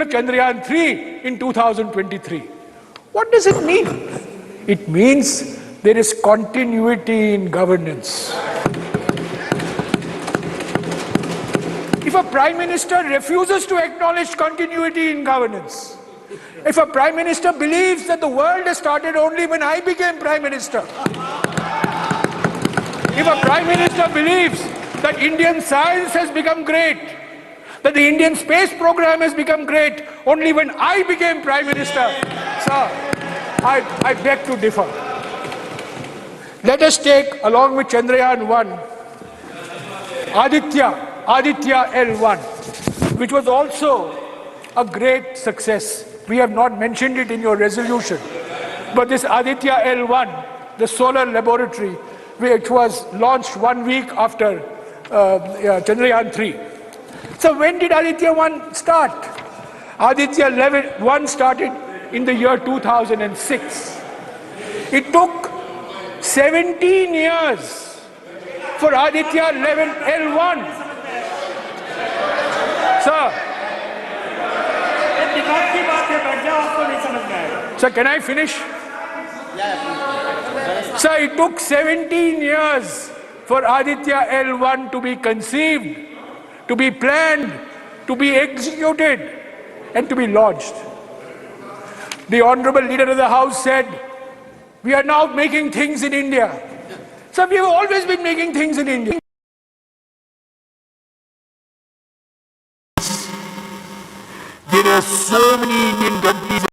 Chandrayaan 3 in 2023. What does it mean? It means there is continuity in governance. If a Prime Minister refuses to acknowledge continuity in governance, if a Prime Minister believes that the world has started only when I became Prime Minister, if a Prime Minister believes that Indian science has become great, that the Indian space program has become great only when I became Prime Minister, sir, I beg to differ. Let us take, along with Chandrayaan 1, Aditya L1, which was also a great success. We have not mentioned it in your resolution, but this Aditya L1, the solar laboratory, which was launched 1 week after Chandrayaan 3. So when did Aditya 1 start? Aditya 1 started in the year 2006. It took 17 years for Aditya L1. Sir, can I finish? Sir, it took 17 years for Aditya L1 to be conceived, to be planned, to be executed, and to be launched. The Honorable Leader of the House said, we are now making things in India. So we have always been making things in India. There are so many Indian countries.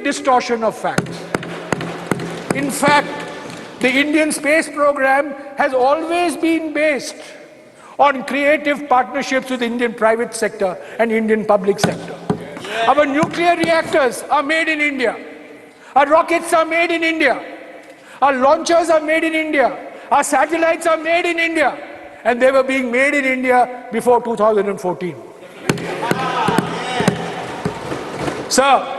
Distortion of facts. In fact, the Indian space program has always been based on creative partnerships with the Indian private sector and Indian public sector. Our nuclear reactors are made in India. Our rockets are made in India. Our launchers are made in India. Our satellites are made in India. And they were being made in India before 2014. Sir,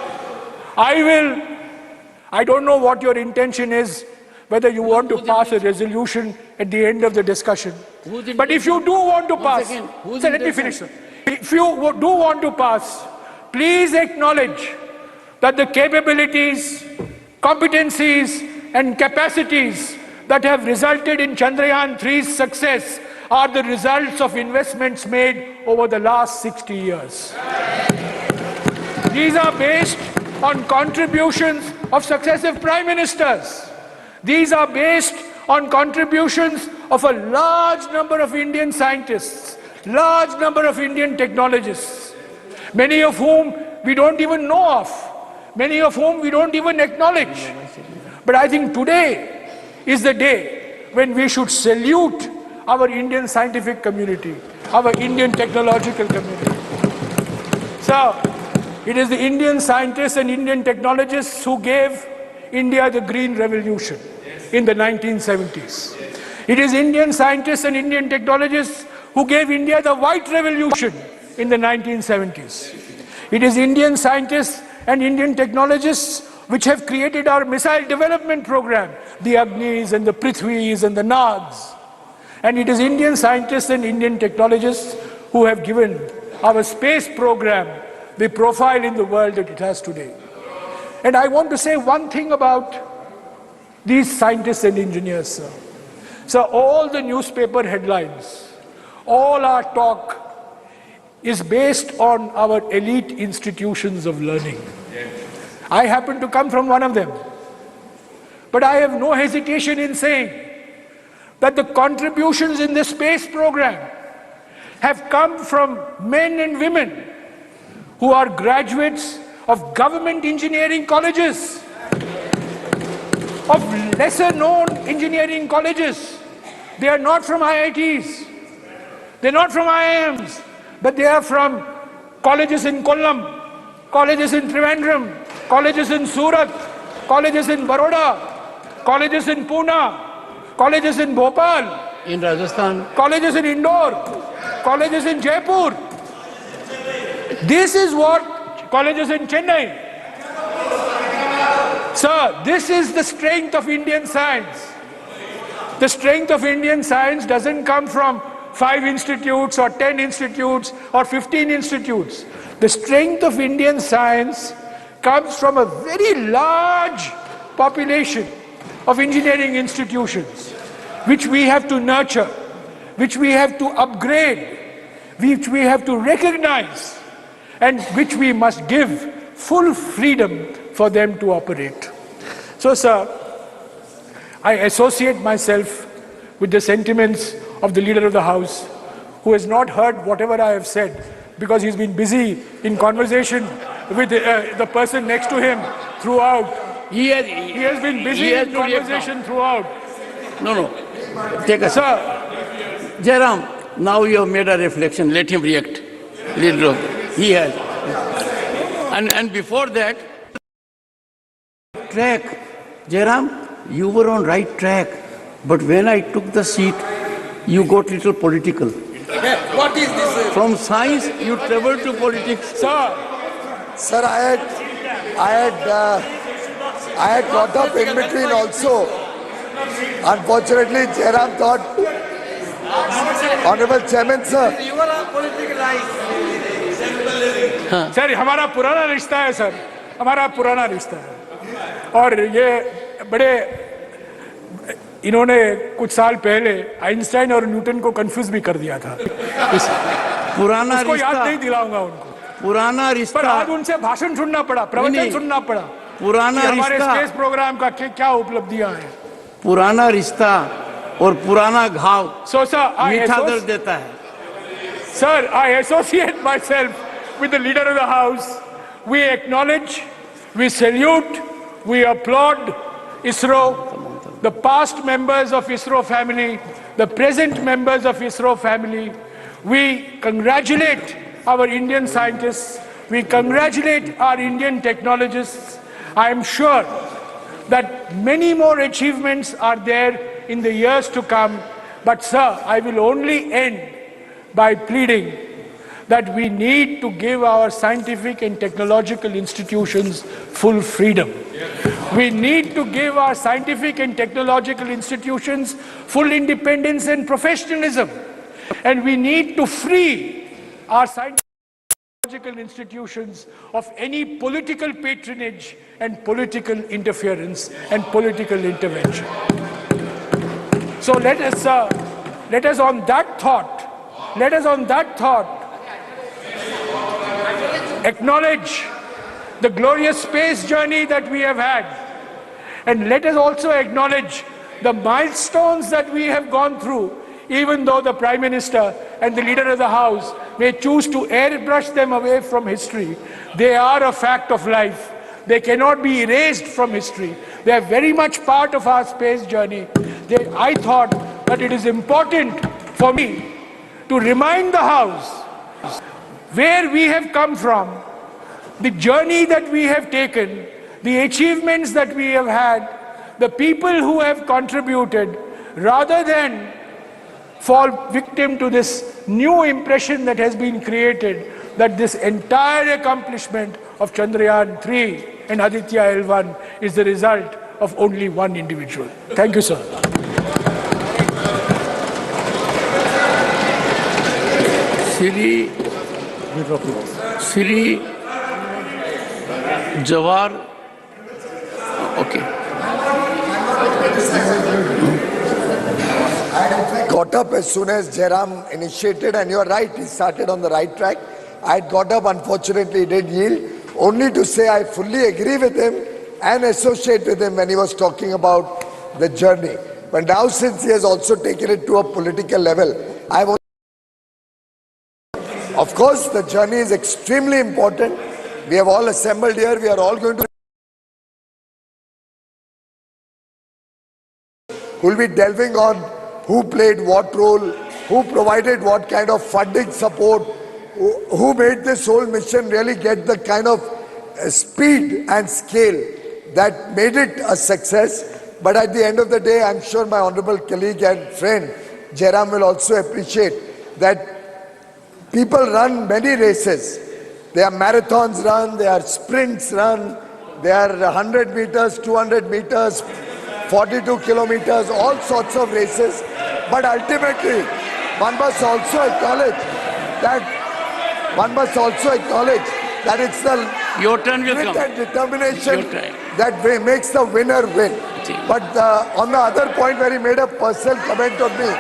I don't know what your intention is, whether you want to pass a resolution at the end of the discussion. But if you do want to pass, sir, let me finish, sir. If you do want to pass, please acknowledge that the capabilities, competencies, and capacities that have resulted in Chandrayaan 3's success are the results of investments made over the last 60 years. These are based on contributions of successive prime ministers. These are based on contributions of a large number of Indian scientists, large number of Indian technologists, many of whom we don't even know of, many of whom we don't even acknowledge. But I think today is the day when we should salute our Indian scientific community, our Indian technological community. So, it is the Indian scientists and Indian technologists who gave India the Green Revolution in the 1970s. It is Indian scientists and Indian technologists who gave India the White Revolution in the 1970s. It is Indian scientists and Indian technologists which have created our missile development program, the Agnis and the Prithvis and the Nags. And it is Indian scientists and Indian technologists who have given our space program the profile in the world that it has today. And I want to say one thing about these scientists and engineers, sir. So all the newspaper headlines, all our talk is based on our elite institutions of learning. I happen to come from one of them. But I have no hesitation in saying that the contributions in the space program have come from men and women who are graduates of government engineering colleges, of lesser known engineering colleges. They are not from IITs, they're not from IIMs, but they are from colleges in Kollam, colleges in Trivandrum, colleges in Surat, colleges in Baroda, colleges in Pune, colleges in Bhopal, in Rajasthan, colleges in Indore, colleges in Jaipur. This is what colleges in Chennai. Sir, this is the strength of Indian science. The strength of Indian science doesn't come from 5 institutes or 10 institutes or 15 institutes. The strength of Indian science comes from a very large population of engineering institutions, which we have to nurture, which we have to upgrade, which we have to recognize, and which we must give full freedom for them to operate. So, sir, I associate myself with the sentiments of the Leader of the House, who has not heard whatever I have said because he's been busy in conversation with the person next to him throughout. He has been busy in conversation throughout. No. Take a Sir. Jairam, now you have made a reflection. Let him react. He has. And before that, track. Jairam, you were on right track. But when I took the seat, you got little political. What is this? From science, you traveled to politics. Sir, I had got up in between also. Unfortunately, Jairam thought, Honorable Chairman, sir. You are a politicalized. Sir हमारा पुराना रिश्ता है sir, हमारा पुराना रिश्ता है और ये बड़े इन्होंने कुछ साल पहले आइंस्टाइन और न्यूटन को कंफ्यूज भी कर दिया था। पुराना उसको रिश्ता याद नहीं दिलाऊंगा उनको। पुराना रिश्ता पर आज उनसे भाषण सुनना पड़ा, प्रवचन सुनना पड़ा। पुराना हमारे रिश्ता स्पेस प्रोग्राम का क्या उपलब्धियां हैं। पुराना रिश्ता और पुराना घाव मीठा दर्द देता है। Sir, I associate myself with the Leader of the House. We acknowledge, we salute, we applaud ISRO, the past members of ISRO family, the present members of ISRO family. We congratulate our Indian scientists. We congratulate our Indian technologists. I am sure that many more achievements are there in the years to come. But sir, I will only end by pleading that we need to give our scientific and technological institutions full freedom. We need to give our scientific and technological institutions full independence and professionalism. And we need to free our scientific and technological institutions of any political patronage and political interference and political intervention. So let us on that thought, acknowledge the glorious space journey that we have had. And let us also acknowledge the milestones that we have gone through, even though the Prime Minister and the Leader of the House may choose to airbrush them away from history. They are a fact of life. They cannot be erased from history. They are very much part of our space journey. I thought that it is important for me to remind the House where we have come from, the journey that we have taken, the achievements that we have had, the people who have contributed, rather than fall victim to this new impression that has been created that this entire accomplishment of Chandrayaan-3 and Aditya L1 is the result of only one individual. Thank you, sir. Shri Jawar, okay. I got up as soon as Jairam initiated, and you're right, he started on the right track. I got up, unfortunately, he did yield, only to say I fully agree with him and associate with him when he was talking about the journey. But now, since he has also taken it to a political level, I want. Of course, the journey is extremely important. We have all assembled here. We are all going to. We'll be delving on who played what role, who provided what kind of funding support, who made this whole mission really get the kind of speed and scale that made it a success. But at the end of the day, I'm sure my honorable colleague and friend Jairam will also appreciate that people run many races. There are marathons run, there are sprints run, They are 100 meters, 200 meters, 42 kilometers, all sorts of races. But ultimately, one must also acknowledge that it's the Your turn will grit come. and determination Your turn. that makes the winner win. But on the other point where he made a personal comment on me,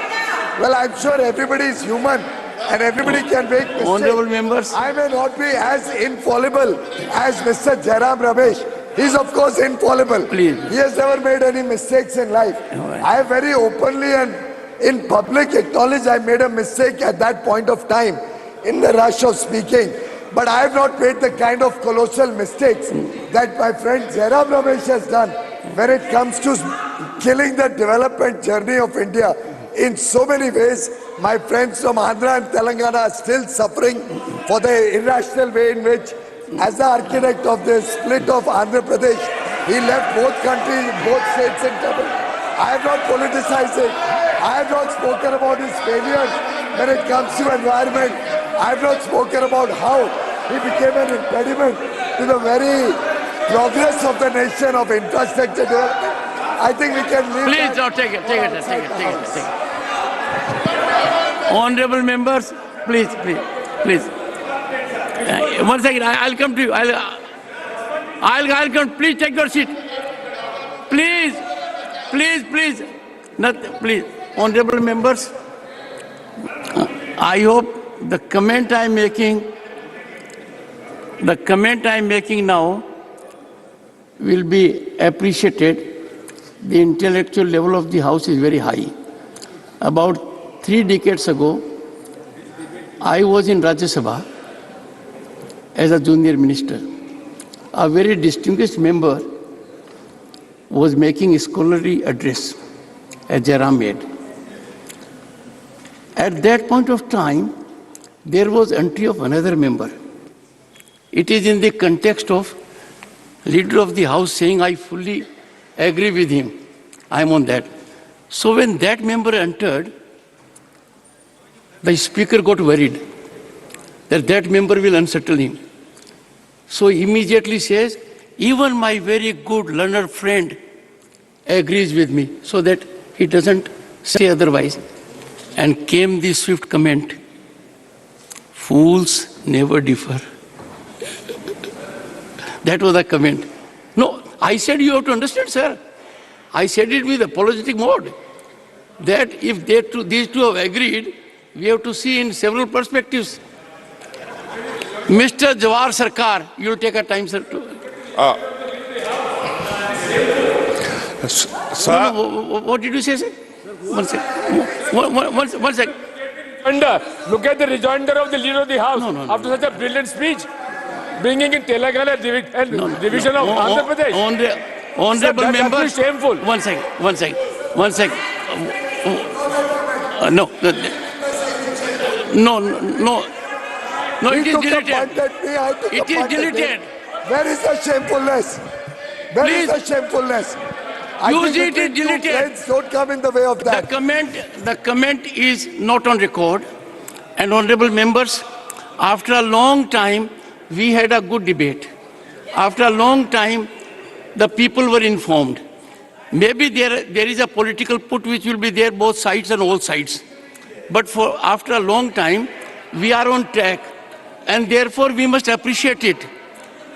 well, I'm sure everybody is human and everybody can make mistakes. Honorable members. I may not be as infallible as Mr. Jairam Ramesh. He's of course infallible. Please. He has never made any mistakes in life. Right. I have very openly and in public acknowledged I made a mistake at that point of time in the rush of speaking. But I have not made the kind of colossal mistakes that my friend Jairam Ramesh has done when it comes to killing the development journey of India. In so many ways, my friends from Andhra and Telangana are still suffering for the irrational way in which, as the architect of the split of Andhra Pradesh, he left both countries, both states in trouble. I have not politicized it. I have not spoken about his failures when it comes to environment. I have not spoken about how he became an impediment to the very progress of the nation of infrastructure development. I think we can leave. Please, no, take it. Honorable members, please. 1 second, I'll come to you. I'll come. Please take your seat. Please. Please. Honorable members, I hope the comment I'm making now will be appreciated. The intellectual level of the House is very high. About 3 decades ago, I was in Rajya Sabha as a junior minister. A very distinguished member was making a scholarly address, as Jairam made. At that point of time, there was entry of another member. It is in the context of leader of the House saying, I fully agree with him. I am on that. So when that member entered, the speaker got worried that member will unsettle him. So immediately says, even my very good learned friend agrees with me, so that he doesn't say otherwise. And came the swift comment, fools never differ. That was the comment. No, I said you have to understand, sir. I said it with apologetic mode. That if these two have agreed, we have to see in several perspectives. Mr. Jawar Sarkar, you will take a time, sir. Sir, No, what did you say, sir? 1 second. One second. Look at the rejoinder of the leader of the House No. after such a brilliant speech, bringing in Telangana and division of Andhra Pradesh. Honorable Sir, that's members. actually shameful. 1 second. No, it is deleted. It is deleted. Where is the shamefulness? Where is Please. the shamefulness? I You think see it is between two deleted. friends don't come in the way of that. The comment is not on record. And honorable members, after a long time, we had a good debate. After a long time, the people were informed. Maybe there is a political put which will be there both sides and all sides. But after a long time, we are on track. And therefore, we must appreciate it.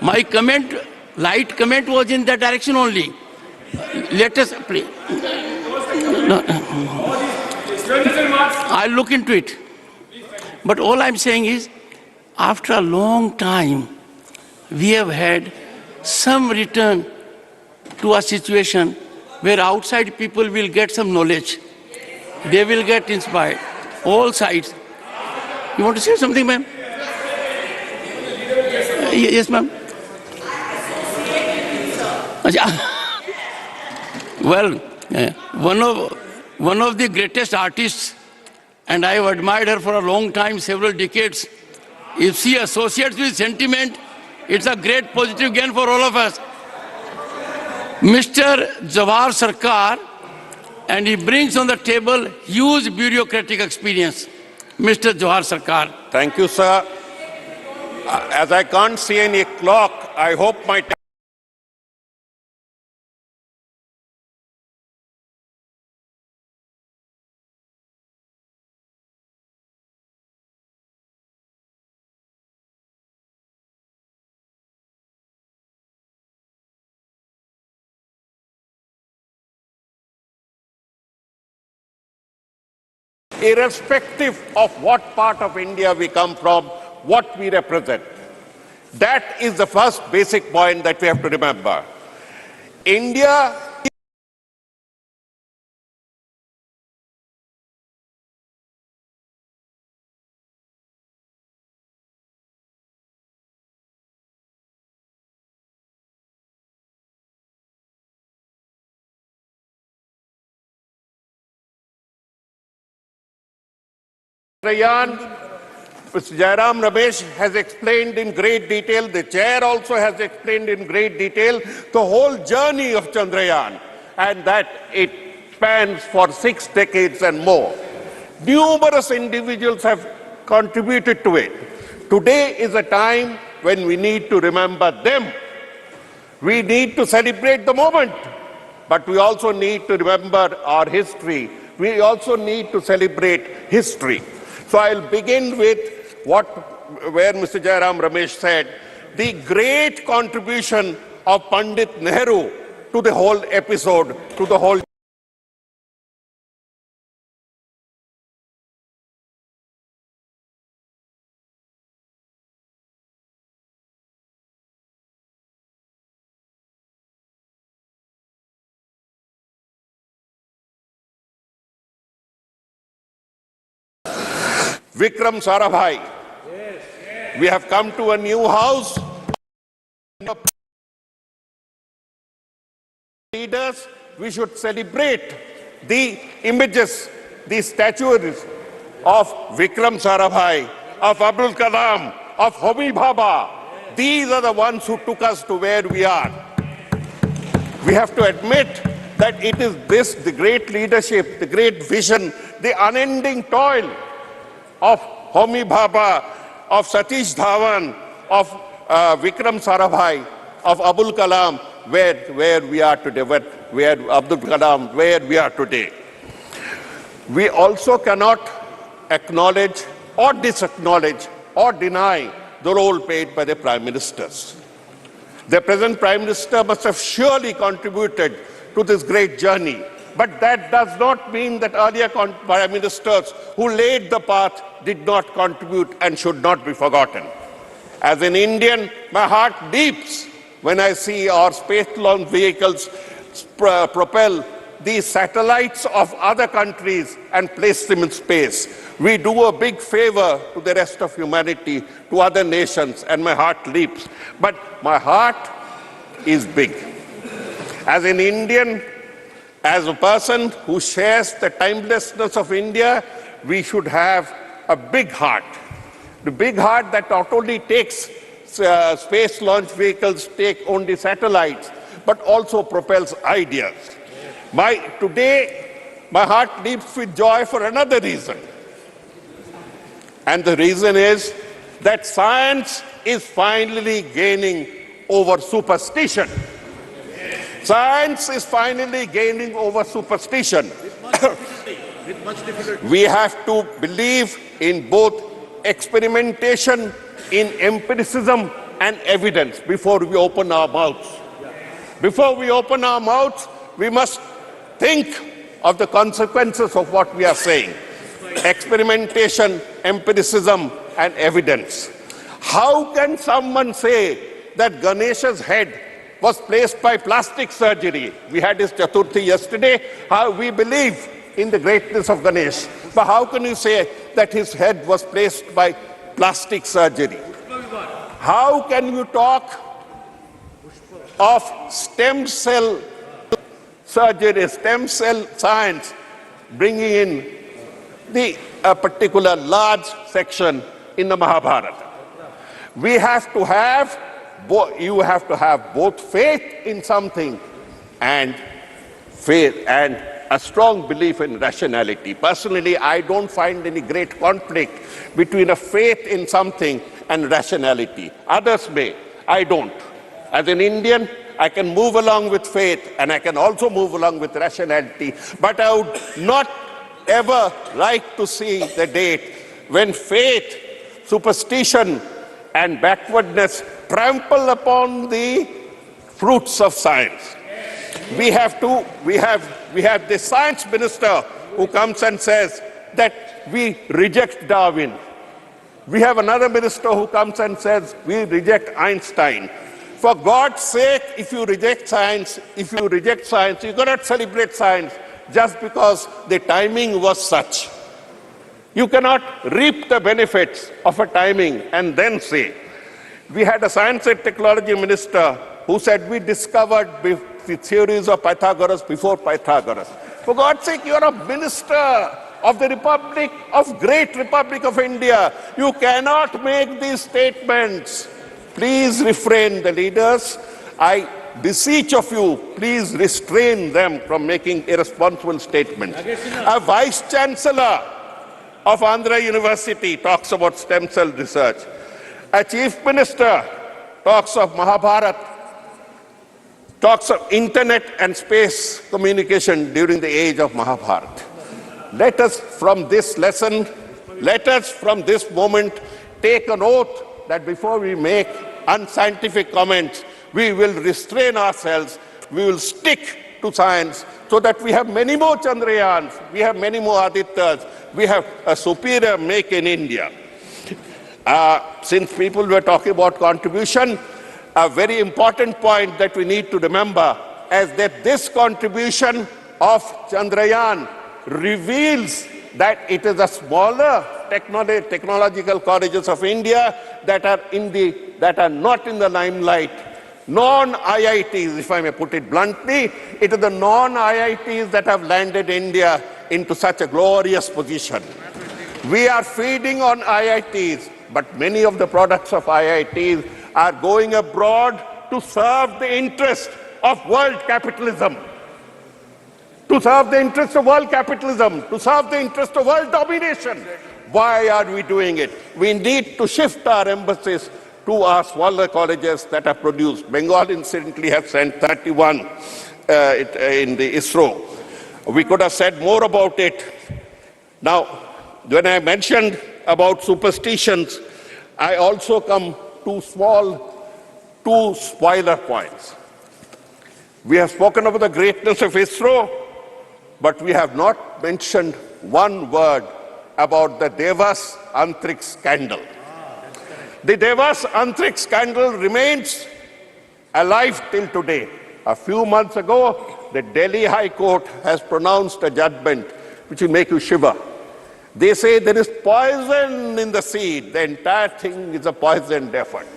My comment, light comment was in that direction only. Let us play. No. I'll look into it. But all I'm saying is, after a long time, we have had some return to a situation where outside people will get some knowledge. They will get inspired. All sides. You want to say something, ma'am? Yes, ma'am. Well, one of the greatest artists, and I have admired her for a long time, several decades. If she associates with sentiment, it's a great positive gain for all of us. Mr. Jawar Sarkar, and he brings on the table huge bureaucratic experience. Mr. Jawar Sarkar. thank you, sir. As I can't see any clock, I hope my irrespective of what part of India we come from, what we represent. That is the first basic point that we have to remember. India Mr. Jairam Ramesh has explained in great detail, the chair also has explained in great detail the whole journey of Chandrayaan, and that it spans for 6 decades and more. Numerous individuals have contributed to it. Today is a time when we need to remember them. We need to celebrate the moment, but we also need to remember our history. We also need to celebrate history. So I'll begin with where Mr. Jairam Ramesh said, the great contribution of Pandit Nehru to the whole episode, to the whole. Vikram Sarabhai. We have come to a new house. Leaders, we should celebrate the images, the statues of Vikram Sarabhai, of Abdul Kalam, of Homi Bhabha. These are the ones who took us to where we are. We have to admit that it is this, the great leadership, the great vision, the unending toil of Homi Bhabha, of Satish Dhawan, of Vikram Sarabhai, of Abdul Kalam, where we are today, where Abdul Kalam, where we are today. We also cannot acknowledge or disacknowledge or deny the role played by the Prime Ministers. The present Prime Minister must have surely contributed to this great journey. But that does not mean that earlier Prime Ministers who laid the path did not contribute and should not be forgotten. As an Indian, my heart leaps when I see our space launch vehicles propel these satellites of other countries and place them in space. We do a big favor to the rest of humanity, to other nations, and my heart leaps. But my heart is big. As an Indian, as a person who shares the timelessness of India, we should have a big heart. The big heart that not only takes space launch vehicles, take only satellites, but also propels ideas. Today, my heart leaps with joy for another reason. And the reason is that science is finally gaining over superstition. Science is finally gaining over superstition. With much difficulty. We have to believe in both experimentation, in empiricism and evidence before we open our mouths. Before we open our mouths, we must think of the consequences of what we are saying. Experimentation, empiricism and evidence. How can someone say that Ganesha's head was placed by plastic surgery? We had his Chaturthi yesterday. How we believe in the greatness of Ganesh. But how can you say that his head was placed by plastic surgery? How can you talk of stem cell surgery, stem cell science, bringing in a particular large section in the Mahabharata? We have to have, you have to have both faith in something and a strong belief in rationality. Personally, I don't find any great conflict between a faith in something and rationality. Others may, I don't. As an Indian, I can move along with faith and I can also move along with rationality. But I would not ever like to see the date when faith, superstition and backwardness trample upon the fruits of science. We have the science minister who comes and says that we reject Darwin. We have another minister who comes and says, we reject Einstein. For God's sake, if you reject science, you cannot celebrate science just because the timing was such. You cannot reap the benefits of a timing and then say. We had a science and technology minister who said we discovered the theories of Pythagoras before Pythagoras. For God's sake, you are a minister of the Republic, of Great Republic of India. You cannot make these statements. Please refrain, the leaders. I beseech of you, please restrain them from making irresponsible statements. A vice chancellor of Andhra University talks about stem cell research. A chief minister talks of Mahabharata, talks of internet and space communication during the age of Mahabharata. Let us from this lesson, let us from this moment take an oath that before we make unscientific comments, we will restrain ourselves, we will stick to science so that we have many more Chandrayans, we have many more Adityas, we have a superior make in India. Since people were talking about contribution, a very important point that we need to remember is that this contribution of Chandrayaan reveals that it is the smaller technological colleges of India that are not in the limelight. Non-IITs, if I may put it bluntly, it is the non-IITs that have landed India into such a glorious position. We are feeding on IITs, but many of the products of IITs are going abroad to serve the interest of world capitalism. To serve the interest of world capitalism, to serve the interest of world domination. Why are we doing it? We need to shift our emphasis to our smaller colleges that have produced. Bengal, incidentally, has sent 31 in the ISRO. We could have said more about it. Now, when I mentioned about superstitions, I also come to two spoiler points. We have spoken about the greatness of ISRO, but we have not mentioned one word about the Devas Antriksh scandal. The Devas Antriksh scandal remains alive till today. A few months ago, the Delhi High Court has pronounced a judgment which will make you shiver. They say there is poison in the seed. The entire thing is a poisoned effort.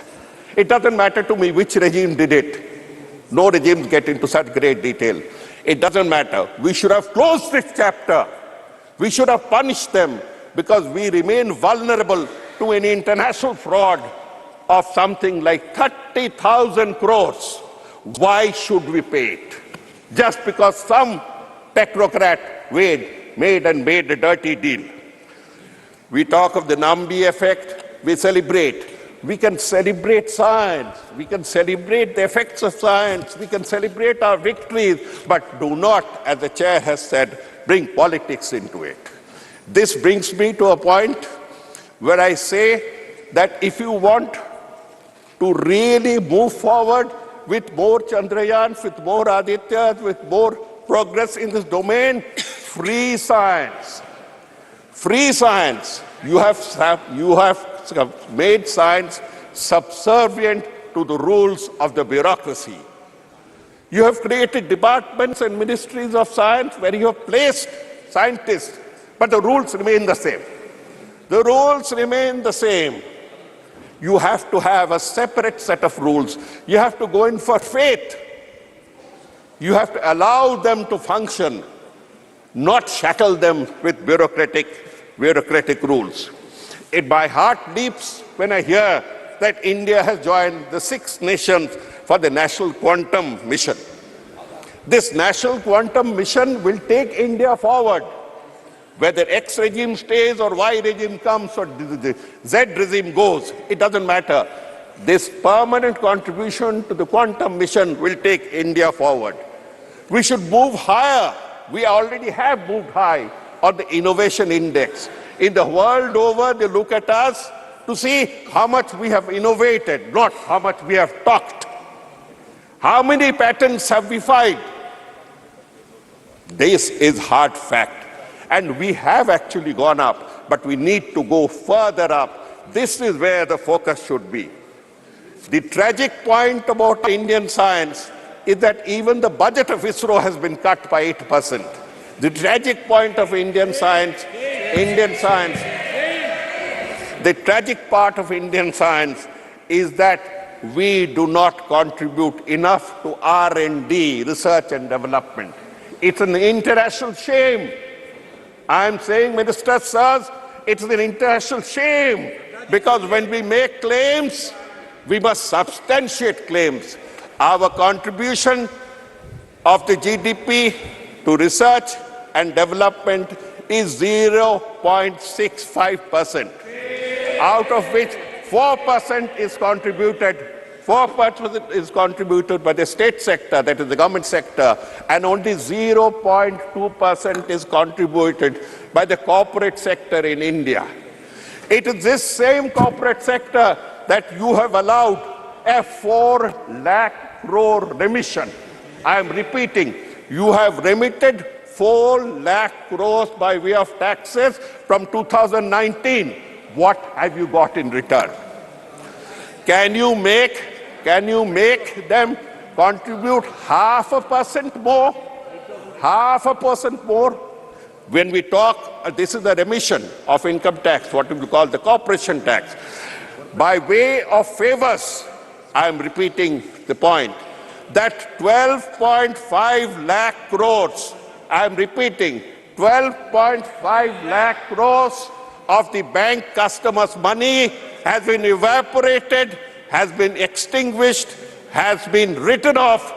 It doesn't matter to me which regime did it. No regimes get into such great detail. It doesn't matter. We should have closed this chapter. We should have punished them because we remain vulnerable to an international fraud of something like 30,000 crores. Why should we pay it? Just because some technocrat made a dirty deal. We talk of the Nambi effect, we celebrate. We can celebrate science, we can celebrate the effects of science, we can celebrate our victories, but do not, as the chair has said, bring politics into it. This brings me to a point where I say that if you want to really move forward with more Chandrayans, with more Adityas, with more progress in this domain, free science. Free science. You have made science subservient to the rules of the bureaucracy. You have created departments and ministries of science where you have placed scientists, but the rules remain the same. The rules remain the same. You have to have a separate set of rules. You have to go in for faith. You have to allow them to function, not shackle them with bureaucratic rules. My heart leaps when I hear that India has joined the 6 nations for the National Quantum Mission. This National Quantum Mission will take India forward. Whether X regime stays or Y regime comes or the Z regime goes, it doesn't matter. This permanent contribution to the quantum mission will take India forward. We should move higher. We already have moved high on the innovation index. In the world over, they look at us to see how much we have innovated, not how much we have talked. How many patents have we filed? This is hard fact. And we have actually gone up. but we need to go further up. This is where the focus should be. The tragic point about Indian science is that even the budget of ISRO has been cut by 8%. The tragic point of Indian science, the tragic part of Indian science is that we do not contribute enough to R&D, research and development. It's an international shame. I am saying, Minister Sirs, it's an international shame, because when we make claims, we must substantiate claims. Our contribution of the GDP to research and development is 0.65%, out of which 4% is contributed by the state sector, that is the government sector, and only 0.2% is contributed by the corporate sector in India. It is this same corporate sector that you have allowed a 4 lakh crore remission. I am repeating, you have remitted 4 lakh crores by way of taxes from 2019. What have you got in return? Can you make them contribute 0.5% more? 0.5% more? When we talk, this is the remission of income tax, what we call the corporation tax. By way of favors, I am repeating the point, that 12.5 lakh crores, I am repeating, 12.5 lakh crores of the bank customers' money has been evaporated, has been extinguished, has been written off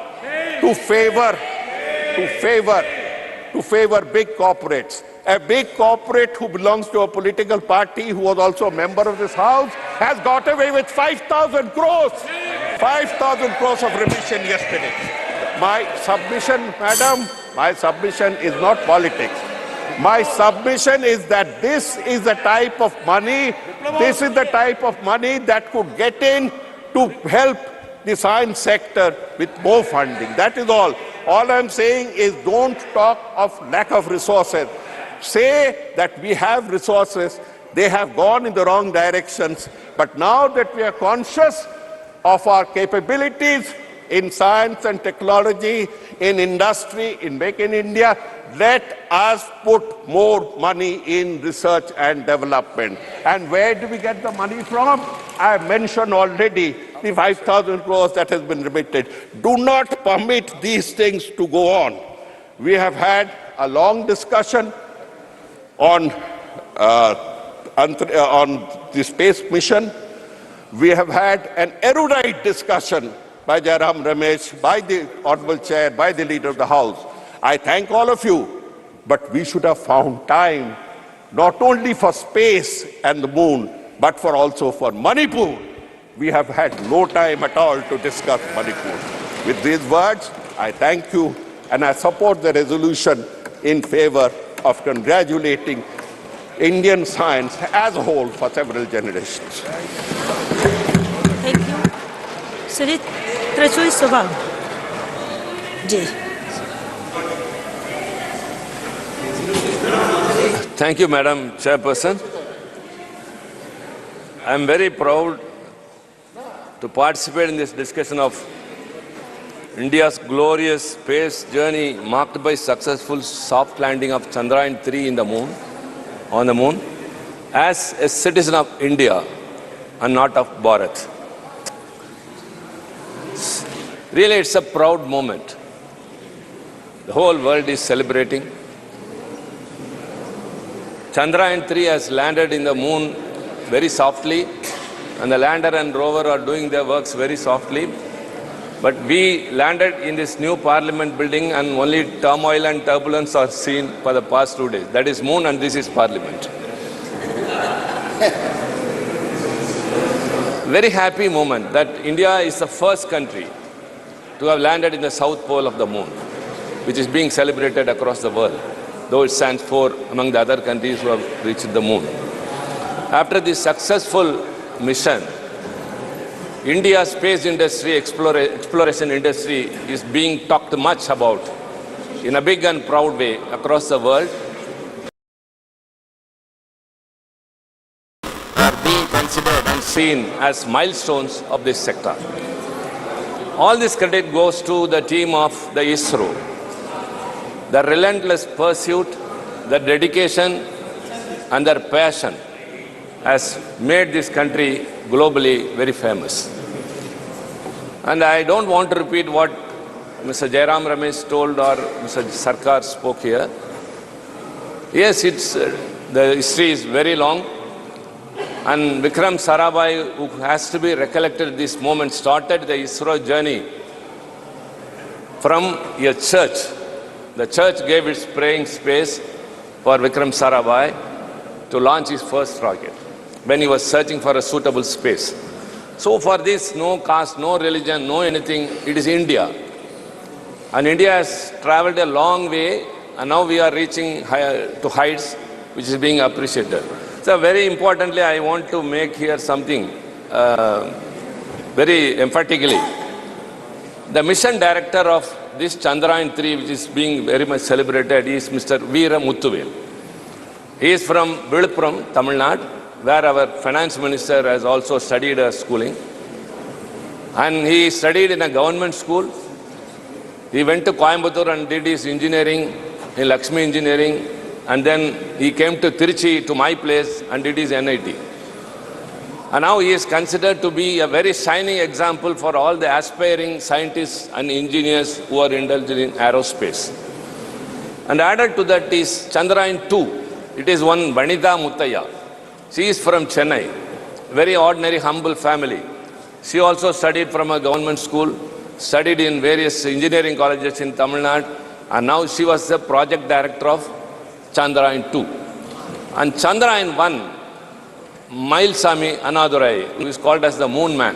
to favor big corporates. A big corporate who belongs to a political party, who was also a member of this house, has got away with 5,000 crores. 5,000 crores of remission yesterday. My submission, madam, my submission is not politics. My submission is that this is the type of money, that could get in to help the science sector with more funding. That is all. All I'm saying is don't talk of lack of resources. Say that we have resources, they have gone in the wrong directions, but now that we are conscious of our capabilities in science and technology, in industry, in Make in India, let us put more money in research and development. And where do we get the money from? I mentioned already the 5,000 crores that has been remitted. Do not permit these things to go on. We have had a long discussion on the space mission. We have had an erudite discussion by Jairam Ramesh, by the Honorable Chair, by the Leader of the House. I thank all of you, but we should have found time not only for space and the moon, but also for Manipur. We have had no time at all to discuss Manipur. With these words, I thank you and I support the resolution in favor of congratulating Indian science as a whole for several generations. Thank you. Shri Trachui Sobal. Ji. Thank you, Madam Chairperson. I am very proud to participate in this discussion of India's glorious space journey marked by successful soft landing of Chandrayaan-3 on the moon, as a citizen of India and not of Bharat. Really, it's a proud moment. The whole world is celebrating. Chandrayaan-3 has landed in the moon very softly, and the lander and rover are doing their works very softly. But we landed in this new parliament building and only turmoil and turbulence are seen for the past 2 days. That is moon and this is parliament. Very happy moment that India is the first country to have landed in the south pole of the moon, which is being celebrated across the world, though it stands for among the other countries who have reached the moon. After this successful mission, India's space industry, exploration industry is being talked much about in a big and proud way across the world. seen as milestones of this sector. All this credit goes to the team of the ISRO. The relentless pursuit, the dedication, and their passion has made this country globally very famous. And I don't want to repeat what Mr. Jairam Ramesh told or Mr. Sarkar spoke here. Yes, the history is very long. And Vikram Sarabhai, who has to be recollected at this moment, started the ISRO journey from a church. The church gave its praying space for Vikram Sarabhai to launch his first rocket when he was searching for a suitable space. So for this, no caste, no religion, no anything, it is India. And India has traveled a long way, and now we are reaching to heights which is being appreciated. So very importantly, I want to make here something very emphatically. The mission director of this Chandrayaan 3, which is being very much celebrated, is Mr. Veera Muthuvel. He is from Viluppuram, Tamil Nadu, where our finance minister has also studied schooling. And he studied in a government school. He went to Coimbatore and did his engineering in Lakshmi Engineering. And then he came to Tiruchi, to my place, and did his NIT. And now he is considered to be a very shining example for all the aspiring scientists and engineers who are indulged in aerospace. And added to that is Chandrayaan 2. It is one Vanitha Muttaya. She is from Chennai, very ordinary, humble family. She also studied from a government school, studied in various engineering colleges in Tamil Nadu, and now she was the project director of Chandrayaan 2. And Chandrayaan 1, Mailsamy Annadurai, who is called as the Moon Man.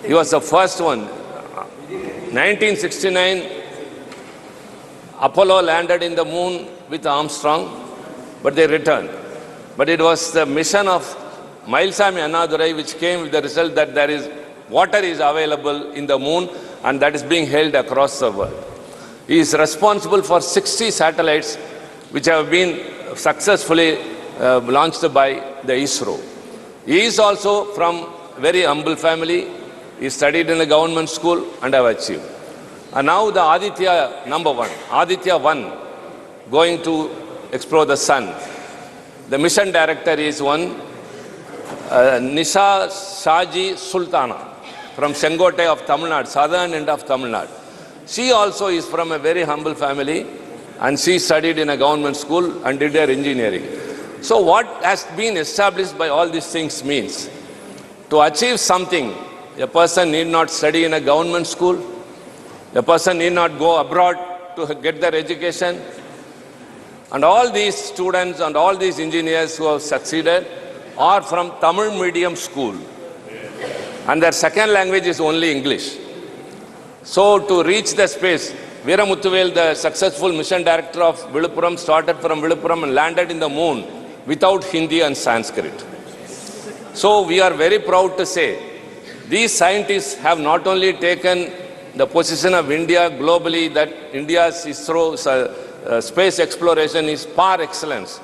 He was the first one. 1969, Apollo landed in the moon with Armstrong, but they returned. But it was the mission of Mailsamy Annadurai which came with the result that there is water is available in the moon, and that is being held across the world. He is responsible for 60 satellites which have been successfully launched by the ISRO. He is also from very humble family. He studied in a government school and have achieved. And now the Aditya number 1, Aditya 1, going to explore the sun. The mission director is one Nisha Shaji Sultana from Sengote of Tamil Nadu, southern end of Tamil Nadu. She also is from a very humble family, and she studied in a government school and did her engineering. So what has been established by all these things means, to achieve something, a person need not study in a government school, a person need not go abroad to get their education. And all these students and all these engineers who have succeeded are from Tamil medium school. And their second language is only English. So to reach the space, Veera Muthuvel, the successful mission director of Viluppuram, started from Viluppuram and landed in the moon without Hindi and Sanskrit. So we are very proud to say, these scientists have not only taken the position of India globally, that India's ISRO space exploration is par excellence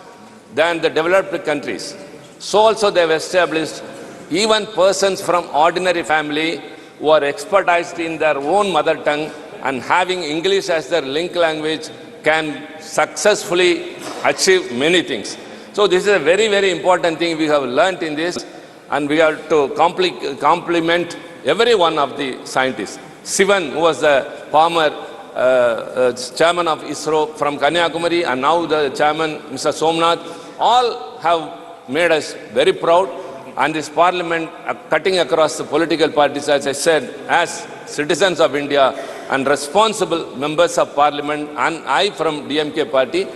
than the developed countries. So also they have established even persons from ordinary family who are expertised in their own mother tongue and having English as their link language can successfully achieve many things. So this is a very, very important thing we have learnt in this, and we have to compliment every one of the scientists. Sivan, who was the former chairman of ISRO from Kanyakumari, and now the chairman, Mr. Somnath, all have made us very proud. And this parliament, cutting across the political parties, as I said, as citizens of India and responsible members of parliament, and I from DMK party,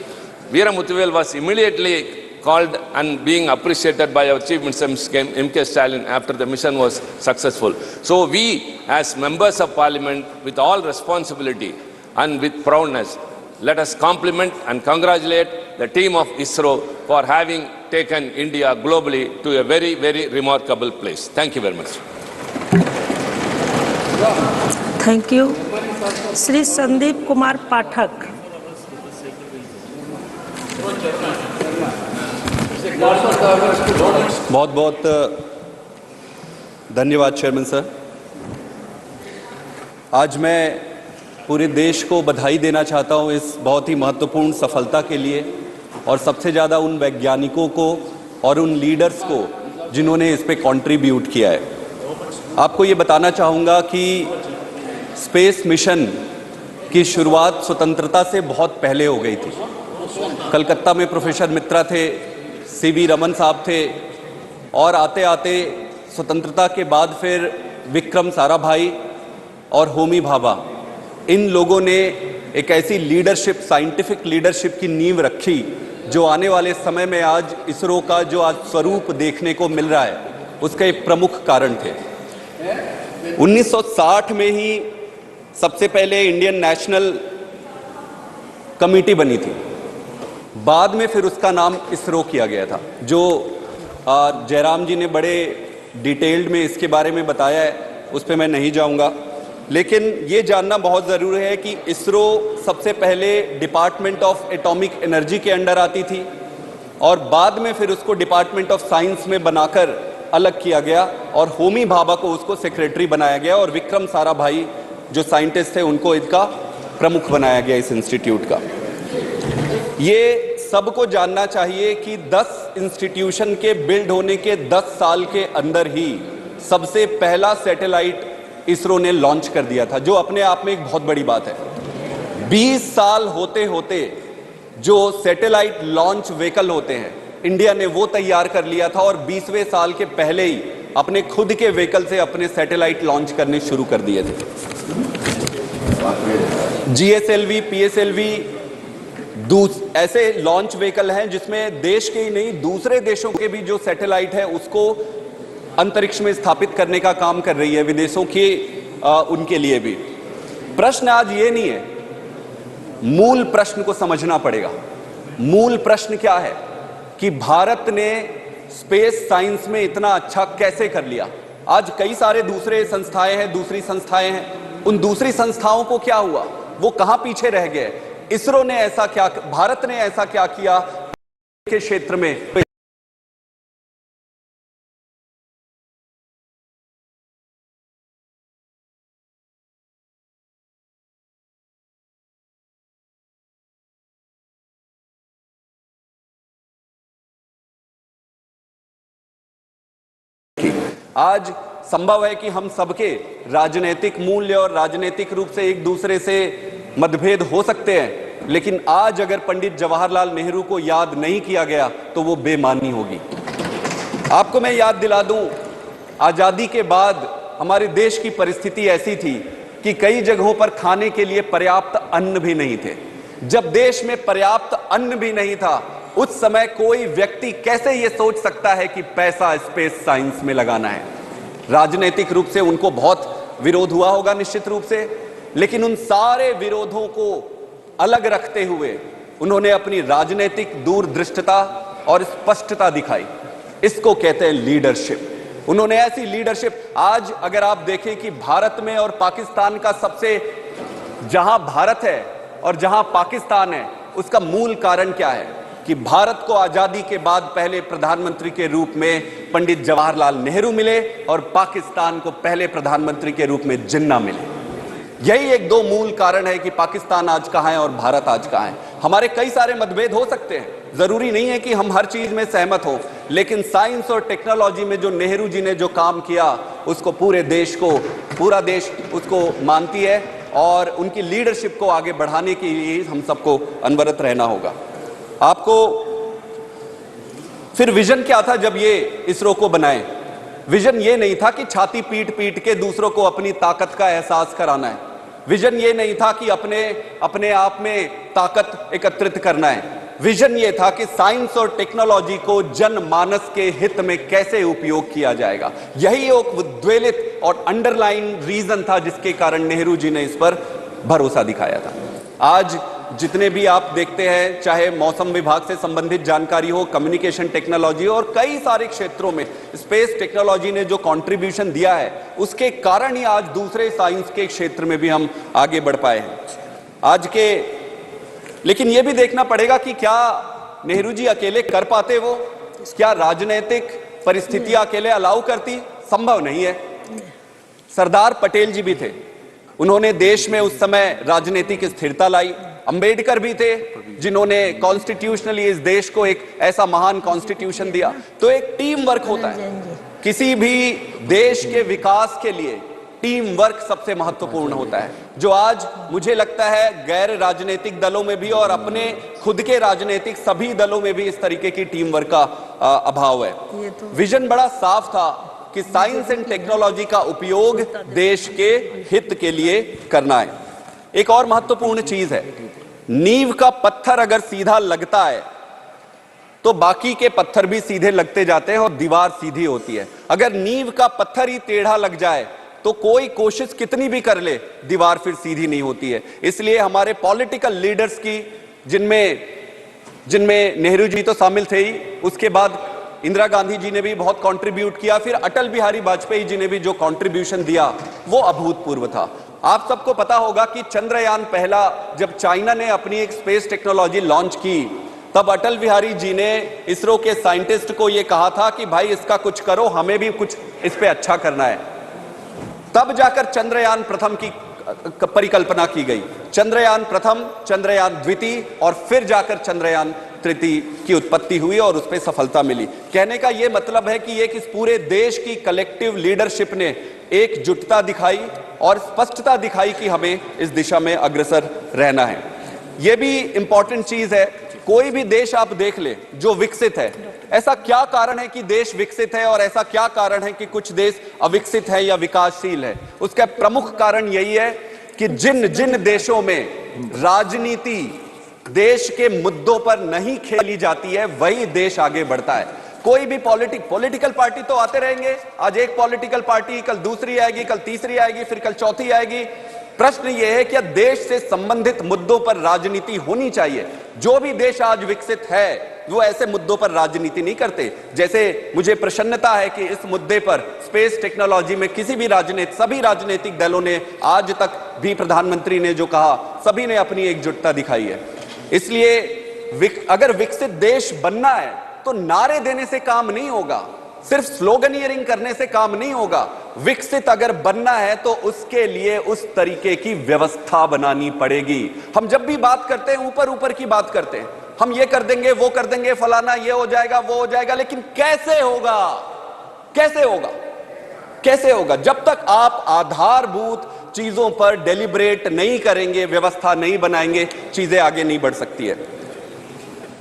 Veera Muthuvel was immediately called and being appreciated by our Chief Minister, M.K. Stalin, after the mission was successful. So we, as members of parliament, with all responsibility and with proudness, let us compliment and congratulate the team of ISRO for having taken India globally to a very, very remarkable place. Thank you very much. Thank you. Shri Sandeep Kumar Pathak. बहुत बहुत धन्यवाद chairman sir. आज मैं पूरे देश को बधाई देना चाहता हूं इस बहुत ही महत्वपूर्ण सफलता के लिए, और सबसे ज़्यादा उन वैज्ञानिकों को और उन लीडर्स को जिन्होंने इस पे कंट्रीब्यूट किया है। आपको ये बताना चाहूँगा कि स्पेस मिशन की शुरुआत स्वतंत्रता से बहुत पहले हो गई थी। कलकत्ता में प्रोफेसर मित्रा थे, सीवी रमन साहब थे, और आते आते स्वतंत्रता के बाद फिर विक्रम साराभाई और होमी भाभा, इन लोगों ने एक ऐसी लीडरशिप, साइंटिफिक लीडरशिप की नींव रखी जो आने वाले समय में आज इसरो का जो आज स्वरूप देखने को मिल रहा है उसका एक प्रमुख कारण थे। 1960 में ही सबसे पहले इंडियन नेशनल कमेटी बनी थी, बाद में फिर उसका नाम इसरो किया गया था, जो जयराम जी ने बड़े डिटेल्ड में इसके बारे में बताया है, उस पर मैं नहीं जाऊंगा। लेकिन ये जानना बहुत ज़रूरी है कि इसरो सबसे पहले डिपार्टमेंट ऑफ एटॉमिक एनर्जी के अंडर आती थी, और बाद में फिर उसको डिपार्टमेंट ऑफ साइंस में बनाकर अलग किया गया, और होमी भाभा को उसको सेक्रेटरी बनाया गया, और विक्रम साराभाई जो साइंटिस्ट थे उनको इसका प्रमुख बनाया गया इस इंस्टीट्यूट का। ये सबको जानना चाहिए कि 10 इंस्टीट्यूशन के बिल्ड होने के 10 साल के अंदर ही सबसे पहला सैटेलाइट इसरो ने लॉन्च कर दिया था, जो अपने आप में एक बहुत बड़ी बात है। 20 साल होते होते जो सैटेलाइट लॉन्च व्हीकल होते हैं, इंडिया ने वो तैयार कर लिया था, और 20वें साल के पहले ही अपने खुद के व्हीकल से अपने सैटेलाइट लॉन्च करने शुरू कर दिए थे। GSLV, PSLV ऐसे लॉन्च व्हीकल हैं जिसमें देश के ही नहीं दूसरे देशों के भी जो सैटेलाइट है उसको अंतरिक्ष में स्थापित करने का काम कर रही है, विदेशों के उनके लिए भी। प्रश्न आज ये नहीं है, मूल प्रश्न को समझना पड़ेगा। मूल प्रश्न क्या है कि भारत ने स्पेस साइंस में इतना अच्छा कैसे कर लिया। आज कई सारे दूसरे संस्थाएं हैं, दूसरी संस्थाएं हैं, उन दूसरी संस्थाओं को क्या हुआ, वो कहां पीछे रह गए। इसरो ने ऐसा क्या, भारत ने ऐसा क्या किया के क्षेत्र में। आज संभव है कि हम सबके राजनीतिक मूल्य और राजनीतिक रूप से एक दूसरे से मतभेद हो सकते हैं, लेकिन आज अगर पंडित जवाहरलाल नेहरू को याद नहीं किया गया तो वो बेमानी होगी। आपको मैं याद दिला दूं, आजादी के बाद हमारे देश की परिस्थिति ऐसी थी कि कई जगहों पर खाने के लिए पर्याप्त अन्न भी नहीं थे। जब देश में पर्याप्त अन्न भी नहीं था, उस समय कोई व्यक्ति कैसे ये सोच सकता है कि पैसा स्पेस साइंस में लगाना है। राजनीतिक रूप से उनको बहुत विरोध हुआ होगा निश्चित रूप से, लेकिन उन सारे विरोधों को अलग रखते हुए उन्होंने अपनी राजनीतिक दूरदृष्टता और स्पष्टता दिखाई। इसको कहते हैं लीडरशिप। उन्होंने ऐसी लीडरशिप, आज अगर आप देखें कि भारत में और पाकिस्तान का सबसे, जहां भारत है और जहां पाकिस्तान है, उसका मूल कारण क्या है कि भारत को आजादी के बाद पहले प्रधानमंत्री के रूप में पंडित जवाहरलाल नेहरू मिले और पाकिस्तान को पहले प्रधानमंत्री के रूप में जिन्ना मिले। यही एक दो मूल कारण है कि पाकिस्तान आज कहां है और भारत आज कहां है। हमारे कई सारे मतभेद हो सकते हैं, जरूरी नहीं है कि हम हर चीज में सहमत हो, लेकिन साइंस और टेक्नोलॉजी में जो नेहरू जी ने जो काम किया उसको पूरे देश को, पूरा देश उसको मानती है, और उनकी लीडरशिप को आगे बढ़ाने के लिए हम सबको अनवरत रहना होगा। आपको फिर विजन क्या था जब ये इसरो को बनाए? विजन ये नहीं था कि छाती पीट पीट के दूसरों को अपनी ताकत का एहसास कराना है। विजन ये नहीं था कि अपने आप में ताकत एकत्रित करना है। विजन ये था कि साइंस और टेक्नोलॉजी को जनमानस के हित में कैसे उपयोग किया जाएगा। यही एक उद्वेलित और अंडरलाइन रीजन था जिसके कारण नेहरू जी ने इस पर भरोसा दिखाया था। आज जितने भी आप देखते हैं, चाहे मौसम विभाग से संबंधित जानकारी हो, कम्युनिकेशन टेक्नोलॉजी और कई सारे क्षेत्रों में स्पेस टेक्नोलॉजी ने जो कंट्रीब्यूशन दिया है, उसके कारण ही आज दूसरे साइंस के क्षेत्र में भी हम आगे बढ़ पाए हैं आज के। लेकिन यह भी देखना पड़ेगा कि क्या नेहरू जी अकेले कर पाते वो? क्या राजनीतिक परिस्थितियां अकेले अलाउ करती? संभव नहीं है। सरदार पटेल जी भी थे, उन्होंने देश में उस समय राजनीतिक स्थिरता लाई। अंबेडकर भी थे, जिन्होंने कॉन्स्टिट्यूशनली इस देश को एक ऐसा महान कॉन्स्टिट्यूशन दिया। तो एक टीम वर्क होता है, किसी भी देश के विकास के लिए टीम वर्क सबसे महत्वपूर्ण होता है, जो आज मुझे लगता है गैर राजनीतिक दलों में भी और अपने खुद के राजनीतिक सभी दलों में भी इस तरीके की टीम वर्क का अभाव है। विजन बड़ा साफ था कि साइंस एंड टेक्नोलॉजी का उपयोग देश के हित के लिए करना है। एक और महत्वपूर्ण चीज है, नींव का पत्थर अगर सीधा लगता है तो बाकी के पत्थर भी सीधे लगते जाते हैं और दीवार सीधी होती है। अगर नींव का पत्थर ही टेढ़ा लग जाए तो कोई कोशिश कितनी भी कर ले, दीवार फिर सीधी नहीं होती है। इसलिए हमारे पॉलिटिकल लीडर्स की, जिनमें नेहरू जी तो शामिल थे ही, उसके बाद इंदिरा गांधी जी ने भी बहुत कंट्रीब्यूट किया, फिर अटल बिहारी वाजपेयी जी ने भी जो कंट्रीब्यूशन दिया वो अभूतपूर्व था। आप सबको पता होगा कि चंद्रयान पहला जब चाइना ने अपनी एक स्पेस टेक्नोलॉजी लॉन्च की, तब अटल बिहारी जी ने इसरो के साइंटिस्ट को यह कहा था कि भाई इसका कुछ करो, हमें भी कुछ इस पे अच्छा करना है। तब जाकर चंद्रयान प्रथम की परिकल्पना की गई। चंद्रयान प्रथम, चंद्रयान द्वितीय और फिर जाकर चंद्रयान तृतीय की उत्पत्ति हुई और उस पर सफलता मिली। कहने का यह मतलब है कि एक इस पूरे देश की कलेक्टिव लीडरशिप ने एकजुटता दिखाई और स्पष्टता दिखाई कि हमें इस दिशा में अग्रसर रहना है। यह भी इंपॉर्टेंट चीज है, कोई भी देश आप देख ले जो विकसित है, ऐसा क्या कारण है कि देश विकसित है और ऐसा क्या कारण है कि कुछ देश अविकसित है या विकासशील है? उसका प्रमुख कारण यही है कि जिन जिन देशों में राजनीति देश के मुद्दों पर नहीं खेली जाती है, वही देश आगे बढ़ता है। कोई भी पॉलिटिकल पार्टी तो आते रहेंगे, आज एक पॉलिटिकल पार्टी, कल दूसरी आएगी, कल तीसरी आएगी, फिर कल चौथी आएगी। प्रश्न यह है कि देश से संबंधित मुद्दों पर राजनीति होनी चाहिए। जो भी देश आज विकसित है वो ऐसे मुद्दों पर राजनीति नहीं करते। जैसे मुझे प्रसन्नता है कि इस मुद्दे पर स्पेस टेक्नोलॉजी में सभी राजनीतिक दलों ने आज तक भी, प्रधानमंत्री ने जो कहा, सभी ने अपनी एकजुटता दिखाई है। इसलिए अगर विकसित देश बनना है तो नारे देने से काम नहीं होगा, सिर्फ स्लोगनियरिंग करने से काम नहीं होगा। विकसित अगर बनना है तो उसके लिए उस तरीके की व्यवस्था बनानी पड़ेगी। हम जब भी बात करते हैं ऊपर ऊपर की बात करते हैं, हम ये कर देंगे, वो कर देंगे, फलाना ये हो जाएगा, वो हो जाएगा, लेकिन कैसे होगा? कैसे होगा? कैसे होगा? जब तक आप आधारभूत चीजों पर डेलिब्रेट नहीं करेंगे, व्यवस्था नहीं बनाएंगे, चीजें आगे नहीं बढ़ सकती है।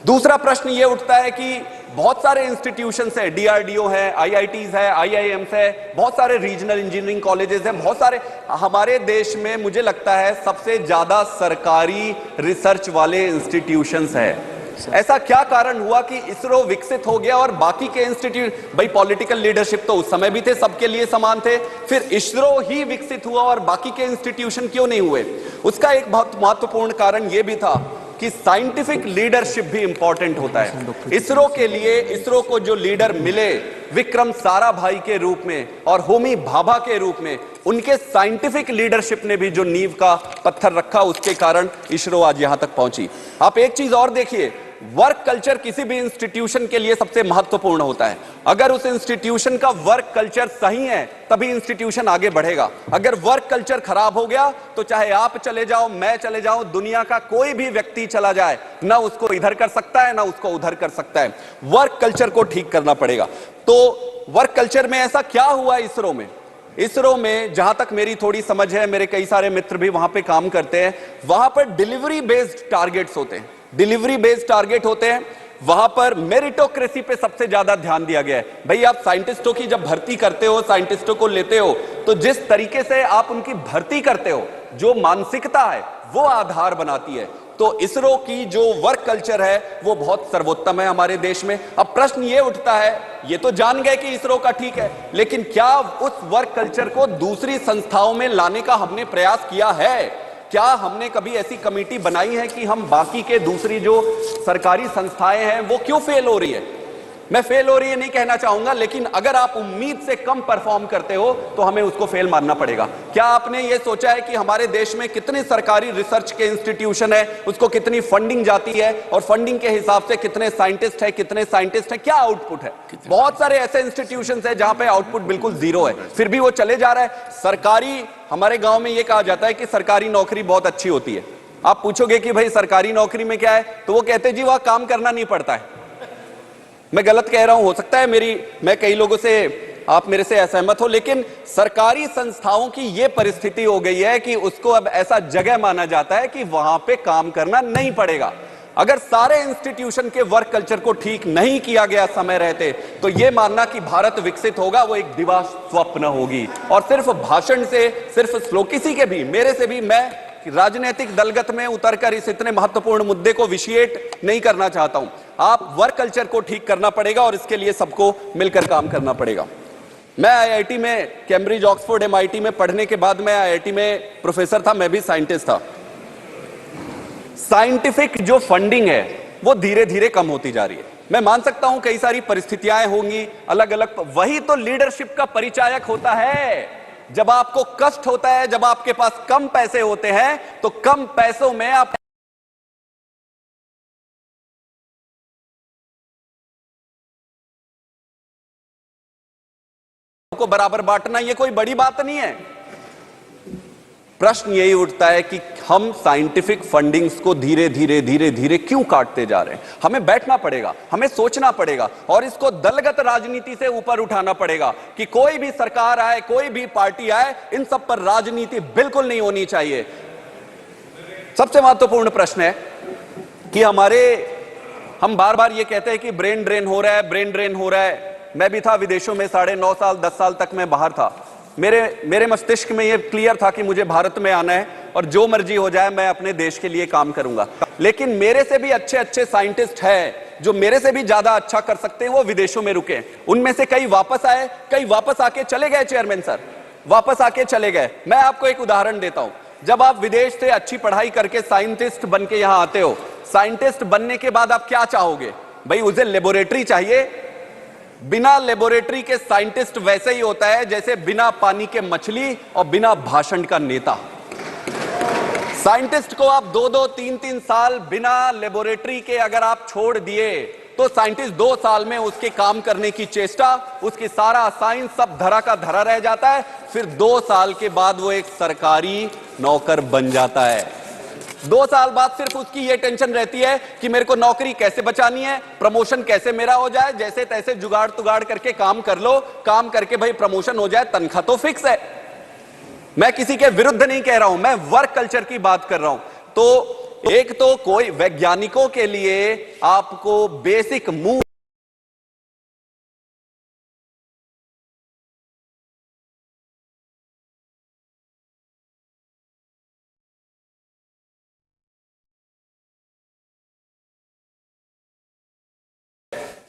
दूसरा प्रश्न यह उठता है कि बहुत सारे इंस्टीट्यूशंस है, डीआरडीओ है, आईआईटीज है, आईआईएम्स है, बहुत सारे रीजनल इंजीनियरिंग कॉलेजेस हैं, बहुत सारे हमारे देश में मुझे लगता है सबसे ज्यादा सरकारी रिसर्च वाले इंस्टीट्यूशंस है। ऐसा क्या कारण हुआ कि इसरो विकसित हो गया और बाकी के इंस्टीट्यूट, भाई पॉलिटिकल लीडरशिप तो उस समय भी थे, सबके लिए समान थे, फिर इसरो ही विकसित हुआ और बाकी के इंस्टीट्यूशन क्यों नहीं हुए? उसका एक बहुत महत्वपूर्ण कारण यह भी था कि साइंटिफिक लीडरशिप भी इंपॉर्टेंट होता है। इसरो के लिए, इसरो को जो लीडर मिले विक्रम साराभाई के रूप में और होमी भाभा के रूप में, उनके साइंटिफिक लीडरशिप ने भी जो नींव का पत्थर रखा, उसके कारण इसरो आज यहां तक पहुंची। आप एक चीज और देखिए, वर्क कल्चर किसी भी इंस्टीट्यूशन के लिए सबसे महत्वपूर्ण होता है। अगर उस इंस्टीट्यूशन का वर्क कल्चर सही है तभी इंस्टीट्यूशन आगे बढ़ेगा। अगर वर्क कल्चर खराब हो गया तो चाहे आप चले जाओ, मैं चले जाऊं, दुनिया का कोई भी व्यक्ति चला जाए, ना उसको इधर कर सकता है ना उसको उधर कर सकता है। वर्क कल्चर को ठीक करना पड़ेगा। तो वर्क कल्चर में ऐसा क्या हुआ इसरो में? इसरो में जहां तक मेरी थोड़ी समझ है, मेरे कई सारे मित्र भी वहां पे काम करते हैं, वहां पर डिलीवरी बेस्ड टारगेट्स होते हैं, डिलीवरी बेस्ड टारगेट होते हैं। वहां पर मेरिटोक्रेसी पे सबसे ज्यादा ध्यान दिया गया है। भाई आप साइंटिस्टों की जब भर्ती करते हो, साइंटिस्टों को लेते हो, तो जिस तरीके से आप उनकी भर्ती करते हो, जो मानसिकता है वो आधार बनाती है। तो इसरो की जो वर्क कल्चर है वो बहुत सर्वोत्तम है हमारे देश में। अब प्रश्न ये उठता है, ये तो जान गए कि इसरो का ठीक है, लेकिन क्या उस वर्क कल्चर को दूसरी संस्थाओं में लाने का हमने प्रयास किया है? क्या हमने कभी ऐसी कमेटी बनाई है कि हम बाकी के दूसरी जो सरकारी संस्थाएं हैं वो क्यों फेल हो रही है? मैं फेल हो रही है नहीं कहना चाहूंगा, लेकिन अगर आप उम्मीद से कम परफॉर्म करते हो तो हमें उसको फेल मानना पड़ेगा। क्या आपने यह सोचा है कि हमारे देश में कितने सरकारी रिसर्च के इंस्टीट्यूशन है, उसको कितनी फंडिंग जाती है और फंडिंग के हिसाब से कितने साइंटिस्ट है, क्या आउटपुट है? बहुत सारे ऐसे इंस्टीट्यूशन है जहां पे आउटपुट बिल्कुल जीरो है, फिर भी वो चले जा रहा है। सरकारी, हमारे गांव में यह कहा जाता है कि सरकारी नौकरी बहुत अच्छी होती है। आप पूछोगे कि भाई सरकारी नौकरी में क्या है, तो वो कहते जी वहां काम करना नहीं पड़ता है। मैं गलत कह रहा हूं, हो सकता है मैं कई लोगों से, आप मेरे से असहमत हो, लेकिन सरकारी संस्थाओं की यह परिस्थिति हो गई है कि उसको अब ऐसा जगह माना जाता है कि वहां पे काम करना नहीं पड़ेगा। अगर सारे इंस्टीट्यूशन के वर्क कल्चर को ठीक नहीं किया गया समय रहते, तो यह मानना कि भारत विकसित होगा वो एक दिवा स्वप्न होगी। और सिर्फ भाषण से, सिर्फ श्लोक, किसी के भी, मेरे से भी, मैं राजनीतिक दलगत में उतरकर इस इतने महत्वपूर्ण मुद्दे को विशिएट नहीं करना चाहता हूं। आप वर्क कल्चर को ठीक करना पड़ेगा और इसके लिए सबको मिलकर काम करना पड़ेगा। मैं आईआईटी में, कैम्ब्रिज, ऑक्सफोर्ड, एमआईटी में पढ़ने के बाद मैं आईआईटी में प्रोफेसर था, मैं भी साइंटिस्ट था। साइंटिफिक जो फंडिंग है वो धीरे धीरे कम होती जा रही है। मैं मान सकता हूं कई सारी परिस्थितियां होंगी अलग अलग, वही तो लीडरशिप का परिचायक होता है। जब आपको कष्ट होता है, जब आपके पास कम पैसे होते हैं, तो कम पैसों में आप को बराबर बांटना, ये कोई बड़ी बात नहीं है। प्रश्न यही उठता है कि हम साइंटिफिक फंडिंग्स को धीरे धीरे क्यों काटते जा रहे हैं? हमें बैठना पड़ेगा, हमें सोचना पड़ेगा और इसको दलगत राजनीति से ऊपर उठाना पड़ेगा कि कोई भी सरकार आए, कोई भी पार्टी आए, इन सब पर राजनीति बिल्कुल नहीं होनी चाहिए। सबसे महत्वपूर्ण प्रश्न है कि हम बार बार ये कहते हैं कि ब्रेन ड्रेन हो रहा है, ब्रेन ड्रेन हो रहा है। मैं भी था विदेशों में 9.5 साल, 10 साल तक मैं बाहर था। मेरे मस्तिष्क में यह क्लियर था कि मुझे भारत में आना है और जो मर्जी हो जाए मैं अपने देश के लिए काम करूंगा। लेकिन मेरे से भी अच्छे साइंटिस्ट हैं जो मेरे से भी ज्यादा अच्छा कर सकते हैं, वो विदेशों में रुके। उनमें से कई वापस आए, कई वापस आके चले गए। चेयरमैन सर वापस आके चले गए। मैं आपको एक उदाहरण देता हूं। जब आप विदेश से अच्छी पढ़ाई करके साइंटिस्ट बन के यहां आते हो, साइंटिस्ट बनने के बाद आप क्या चाहोगे? भाई उसे लेबोरेटरी चाहिए। बिना लेबोरेटरी के साइंटिस्ट वैसे ही होता है जैसे बिना पानी के मछली और बिना भाषण का नेता। साइंटिस्ट को आप 2-2, 3-3 साल बिना लेबोरेटरी के अगर आप छोड़ दिए, तो साइंटिस्ट 2 साल में उसके काम करने की चेष्टा, उसकी सारा साइंस सब धरा का धरा रह जाता है। फिर 2 साल के बाद वो एक सरकारी नौकर बन जाता है। 2 साल बाद सिर्फ उसकी ये टेंशन रहती है कि मेरे को नौकरी कैसे बचानी है, प्रमोशन कैसे मेरा हो जाए, जैसे तैसे जुगाड़ तुगाड़ करके काम कर लो, काम करके भाई प्रमोशन हो जाए, तनख्वाह तो फिक्स है। मैं किसी के विरुद्ध नहीं कह रहा हूं, मैं वर्क कल्चर की बात कर रहा हूं। तो एक तो कोई वैज्ञानिकों के लिए आपको बेसिक मूव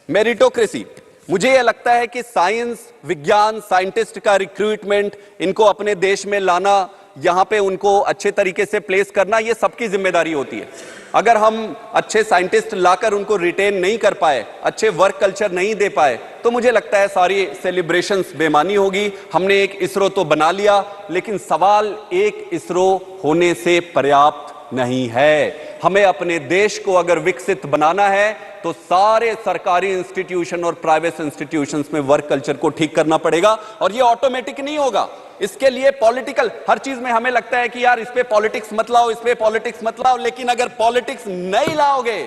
मेरिटोक्रेसी। मुझे यह लगता है कि साइंस, विज्ञान, साइंटिस्ट का रिक्रूटमेंट, इनको अपने देश में लाना, यहां पे उनको अच्छे तरीके से प्लेस करना, यह सबकी जिम्मेदारी होती है। अगर हम अच्छे साइंटिस्ट लाकर उनको रिटेन नहीं कर पाए, अच्छे वर्क कल्चर नहीं दे पाए, तो मुझे लगता है सारी सेलिब्रेशंस बेमानी होगी। हमने एक इसरो तो बना लिया, लेकिन सवाल एक इसरो होने से पर्याप्त नहीं है। हमें अपने देश को अगर विकसित बनाना है तो सारे सरकारी इंस्टीट्यूशन और प्राइवेट इंस्टीट्यूशंस में वर्क कल्चर को ठीक करना पड़ेगा। और ये ऑटोमेटिक नहीं होगा, इसके लिए पॉलिटिकल, हर चीज में हमें लगता है कि यार इस पे पॉलिटिक्स मत लाओ, इस पे पॉलिटिक्स मत लाओ, लेकिन अगर पॉलिटिक्स नहीं लाओगे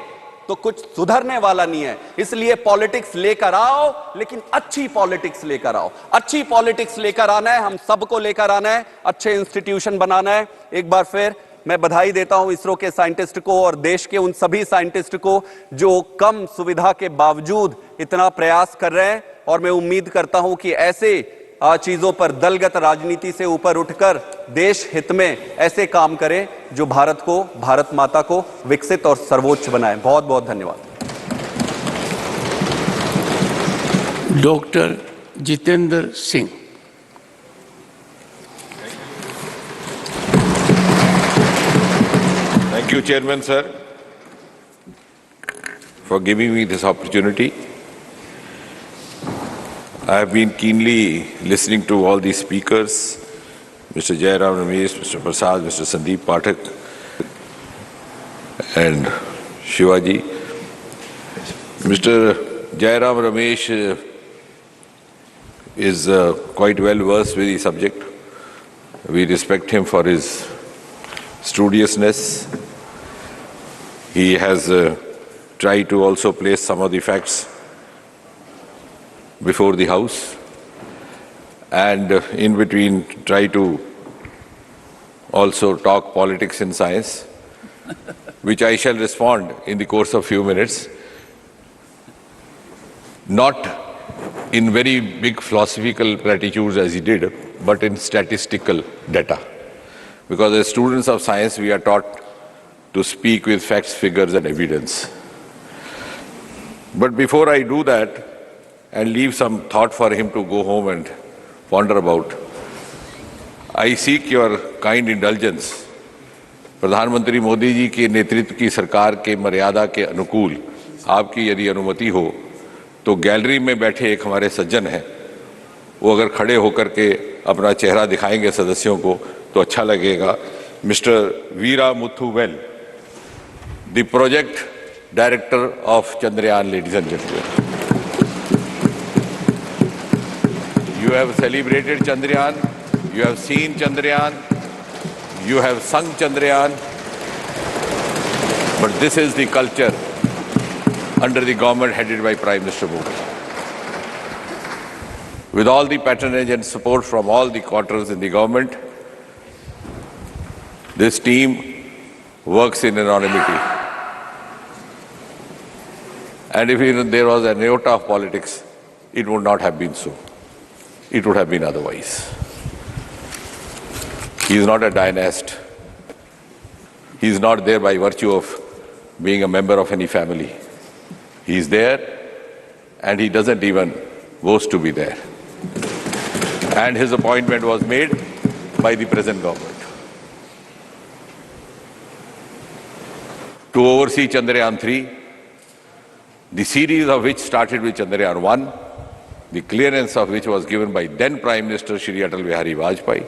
तो कुछ सुधरने वाला नहीं है। इसलिए पॉलिटिक्स लेकर आओ, लेकिन अच्छी पॉलिटिक्स लेकर आओ। अच्छी पॉलिटिक्स लेकर आना है, हम सबको लेकर आना है, अच्छे इंस्टीट्यूशन बनाना है। एक बार फिर मैं बधाई देता हूं इसरो के साइंटिस्ट को और देश के उन सभी साइंटिस्ट को जो कम सुविधा के बावजूद इतना प्रयास कर रहे हैं। और मैं उम्मीद करता हूं कि ऐसे चीजों पर दलगत राजनीति से ऊपर उठकर देश हित में ऐसे काम करें जो भारत को, भारत माता को विकसित और सर्वोच्च बनाए। बहुत बहुत धन्यवाद। Doctor Jitendra Singh. Thank you, Chairman, sir, for giving me this opportunity. I have been keenly listening to all these speakers, Mr. Jairam Ramesh, Mr. Prasad, Mr. Sandeep Pathak, and Shivaji. Mr. Jairam Ramesh is quite well versed with the subject. We respect him for his studiousness. He has tried to also place some of the facts before the House, and in between try to also talk politics and science, which I shall respond in the course of few minutes, not in very big philosophical platitudes as he did, but in statistical data. Because as students of science, we are taught to speak with facts, figures, and evidence. But before I do that, and leave some thought for him to go home and ponder about, I seek your kind indulgence. प्रधानमंत्री मोदी जी के नेतृत्व की सरकार के मर्यादा के अनुकूल आपकी यदि अनुमति हो तो गैलरी में बैठे एक हमारे सज्जन हैं, वो अगर खड़े होकर के अपना चेहरा दिखाएंगे सदस्यों को तो अच्छा लगेगा. Mister Veera Muthuvel, the project director of Chandrayaan, ladies and gentleman. You have celebrated Chandrayaan, you have seen Chandrayaan, you have sung Chandrayaan, but this is the culture under the government headed by Prime Minister Modi. With all the patronage and support from all the quarters in the government, this team works in anonymity. And if even there was an iota of politics, it would not have been so. It would have been otherwise. He is not a dynast. He is not there by virtue of being a member of any family. He is there and he doesn't even boast to be there. And his appointment was made by the present government to oversee Chandrayaan 3, the series of which started with Chandrayaan 1, the clearance of which was given by then Prime Minister Shri Atal Bihari Vajpayee,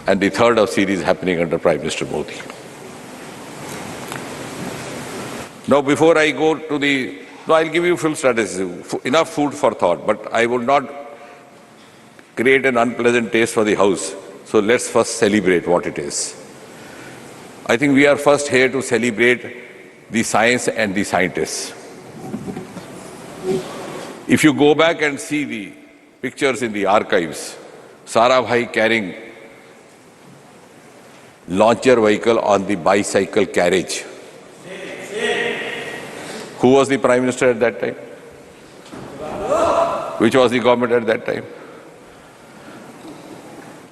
and the third of series happening under Prime Minister Modi. Now, before I go to the... No, I'll give you full strategy, enough food for thought, but I will not create an unpleasant taste for the House. So let's first celebrate what it is. I think we are first here to celebrate the science and the scientists. If you go back and see the pictures in the archives, Sarabhai carrying launcher vehicle on the bicycle carriage. Who was the Prime Minister at that time? Which was the government at that time?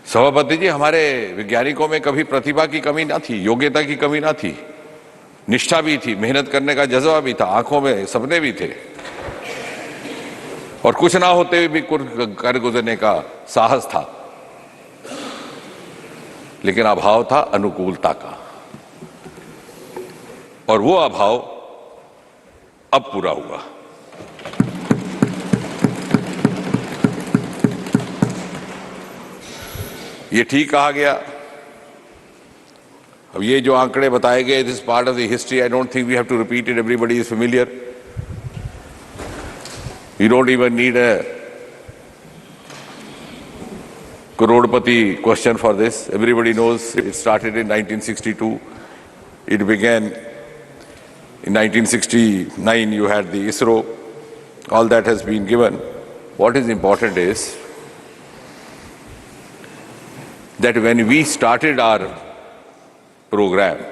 सभापति जी, हमारे वैज्ञानिकों में कभी प्रतिभा की कमी ना थी, योग्यता की कमी ना थी, निष्ठा भी थी, मेहनत करने का जज्बा भी था, आंखों में सपने भी थे, और कुछ ना होते हुए भी कर गुजरने का साहस था. लेकिन अभाव था अनुकूलता का, और वो अभाव अब पूरा हुआ. ये ठीक कहा गया. अब ये जो आंकड़े बताए गए, this part of the history, I don't think we have to repeat it, everybody is familiar. You don't even need a crorepati question for this. Everybody knows it started in 1962. It began in 1969. You had the ISRO. All that has been given. What is important is that when we started our program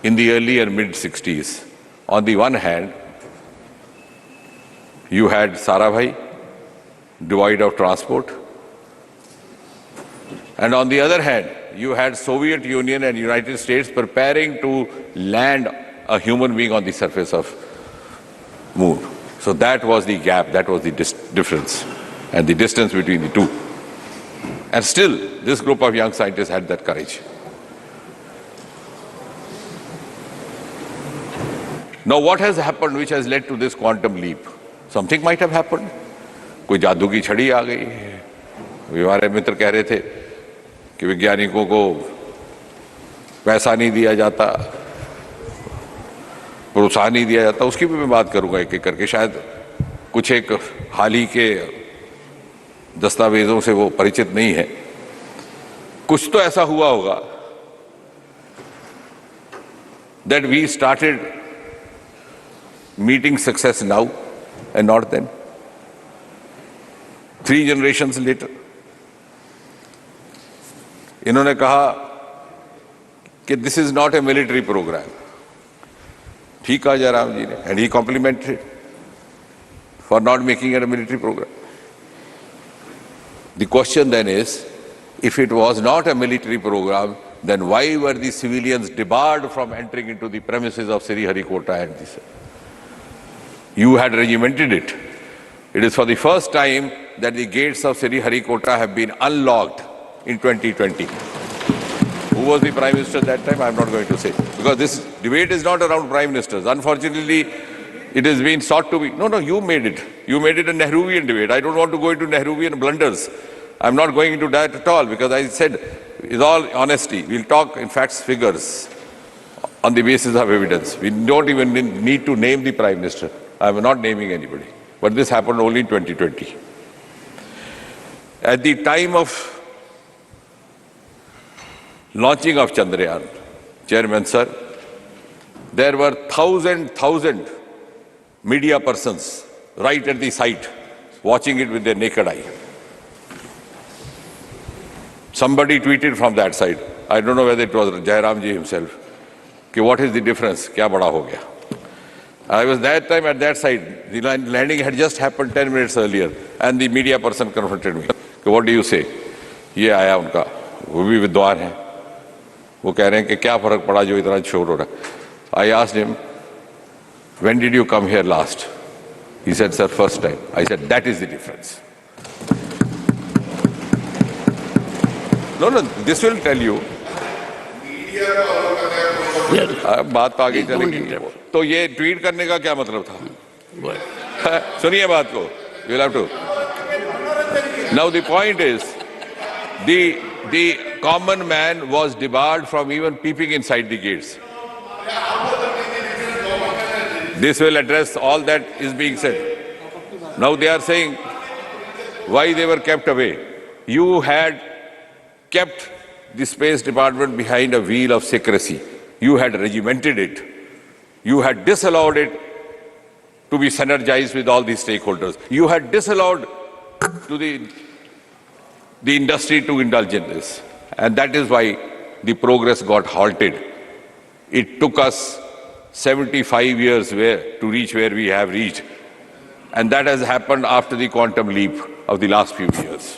in the early and mid-60s, on the one hand, you had Sarabhai, devoid of transport, and on the other hand, you had Soviet Union and United States preparing to land a human being on the surface of moon. So that was the gap, that was the difference, and the distance between the two. And still, this group of young scientists had that courage. Now, what has happened which has led to this quantum leap? Something might have happened, कोई जादू की छड़ी आ गई। हमारे मित्र कह रहे थे कि वैज्ञानिकों को पैसा नहीं दिया जाता, प्रोत्साहन नहीं दिया जाता, उसकी भी मैं बात करूंगा एक एक करके। शायद कुछ एक हाल ही के दस्तावेजों से वो परिचित नहीं है। कुछ तो ऐसा हुआ होगा that we started meeting success now and not then. 3 generations later, इन्होंने कहा कि this is not a military program. ठीक कहा जयराम जी ने, and he complimented for not making it a military program. The question then is, if it was not a military program, then why were the civilians debarred from entering into the premises of Sriharikota and this? You had regimented it. It is for the first time that the gates of Sriharikota have been unlocked in 2020. Who was the Prime Minister at that time? I am not going to say. Because this debate is not around Prime Ministers. Unfortunately, it has been sought to be. No, you made it. You made it a Nehruvian debate. I don't want to go into Nehruvian blunders. I'm not going into that at all, because I said, with all honesty, we'll talk in facts, figures, on the basis of evidence. We don't even need to name the Prime Minister. I'm not naming anybody. But this happened only in 2020. At the time of launching of Chandrayaan, Chairman Sir, there were thousand media persons right at the site, watching it with their naked eye. Somebody tweeted from that side, I don't know whether it was Jairam ji himself, कि what is the difference, क्या बड़ा हो गया? I was that time at that side. The landing had just happened 10 minutes earlier, and the media person confronted me. कि what do you say? ये आया उनका, वो भी विद्वान है, वो कह रहे हैं कि क्या फर्क पड़ा जो इतना शोर हो रहा है? I asked him, when did you come here last? He said, sir, first time. I said, that is the difference. No, this will tell you. बात तो आगे चलेगी। तो ये ट्वीट करने का क्या मतलब था? सुनिए बात को। You'll have to. Now the point is, the common man was debarred from even peeping inside the gates. This will address all that is being said. Now they are saying why they were kept away. You had kept the Space Department behind a veil of secrecy. You had regimented it. You had disallowed it to be synergized with all these stakeholders. You had disallowed to the industry to indulge in this. And that is why the progress got halted. It took us 75 years to reach where we have reached. And that has happened after the quantum leap of the last few years.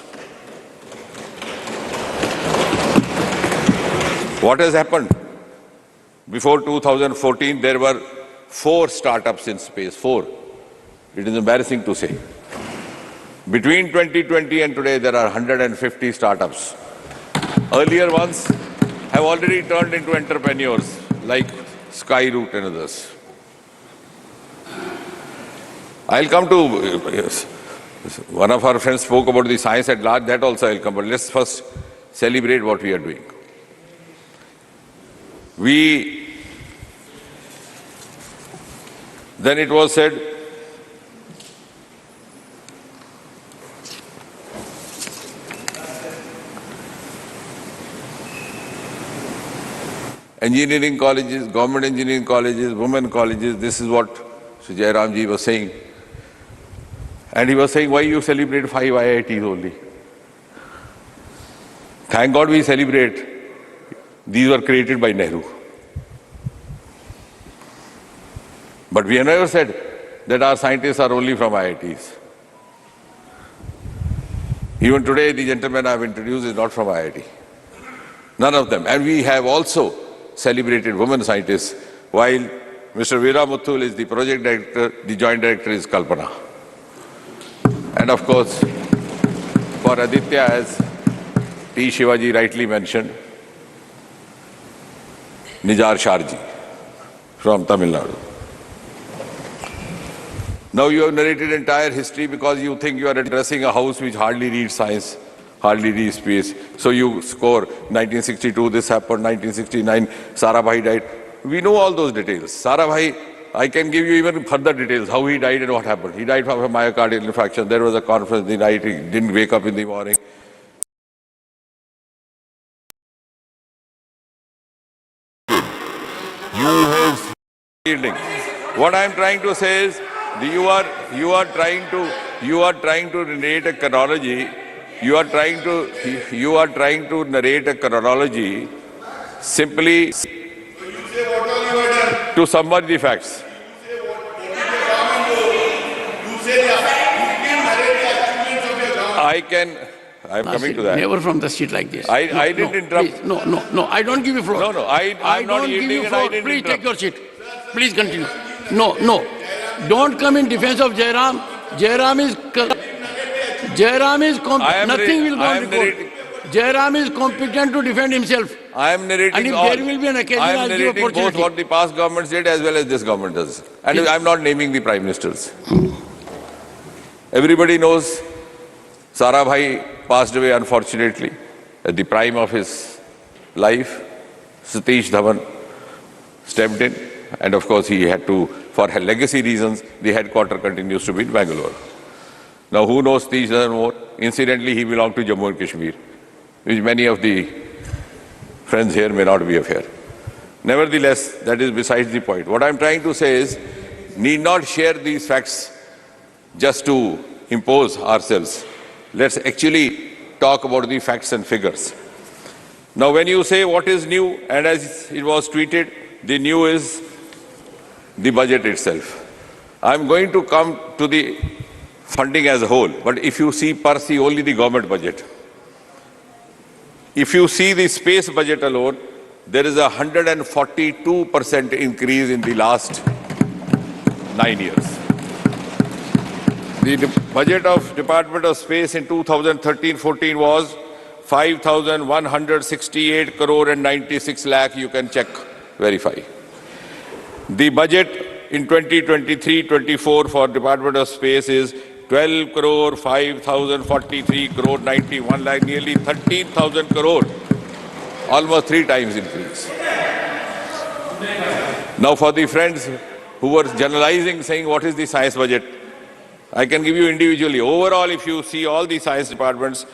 What has happened? Before 2014, there were 4 startups in space, 4. It is embarrassing to say. Between 2020 and today, there are 150 startups. Earlier ones have already turned into entrepreneurs, like Skyroot and others. I'll come to, one of our friends spoke about the science at large, that also I'll come, but let's first celebrate what we are doing. Then it was said, engineering colleges, government engineering colleges, women colleges, this is what Sri Jairam ji was saying. And he was saying, why you celebrate 5 IITs only? Thank God we celebrate. These were created by Nehru. But we have never said that our scientists are only from IITs. Even today, the gentleman I have introduced is not from IIT. None of them. And we have also celebrated women scientists, while Mr. Veera Muthul is the project director, the joint director is Kalpana. And of course, for Aditya, as T. Shivaji rightly mentioned, Nijar Sharji from Tamil Nadu. Now you have narrated entire history because you think you are addressing a house which hardly reads science, hardly reads space. So you score 1962, this happened, 1969, Sarabhai died. We know all those details. Sarabhai, I can give you even further details, how he died and what happened. He died from a myocardial infarction. There was a conference the night, he didn't wake up in the morning. You have yielding. What I am trying to say is, you are trying to narrate a chronology. You are trying to narrate a chronology simply to submerge the facts. I am coming to that. Never from the seat like this. I didn't interrupt. Please, no, I don't give you floor. No, I'm not yielding and I didn't Please take interrupt. your seat. Please continue. No. Don't come in defense of Jairam. Jairam is nothing will go on record. Jairam is competent to defend himself. I am narrating And if all. there will be an occasion, I am I'll give narrating both opportunity. what the past governments did as well as this government does. And I'm not naming the prime ministers. Everybody knows Sarabhai passed away unfortunately at the prime of his life. Satish Dhawan stepped in, and of course he had to, for legacy reasons, the headquarters continues to be in Bangalore. Now who knows Satish Dhawan more? Incidentally, he belonged to Jammu and Kashmir, which many of the friends here may not be aware. Nevertheless, that is besides the point. What I'm trying to say is, need not share these facts just to impose ourselves. Let's actually talk about the facts and figures. Now, when you say what is new, and as it was tweeted, the new is the budget itself. I'm going to come to the funding as a whole, but if you see only the government budget, if you see the space budget alone, there is a 142% increase in the last 9 years. The budget of Department of Space in 2013-14 was 5,168 crore and 96 lakh. You can check, verify. The budget in 2023-24 for Department of Space is 12 crore 5,043 crore 91 lakh, nearly 13,000 crore, almost 3 times increase. Now for the friends who were generalizing, saying what is the science budget, I can give you individually. Overall, if you see all the science departments,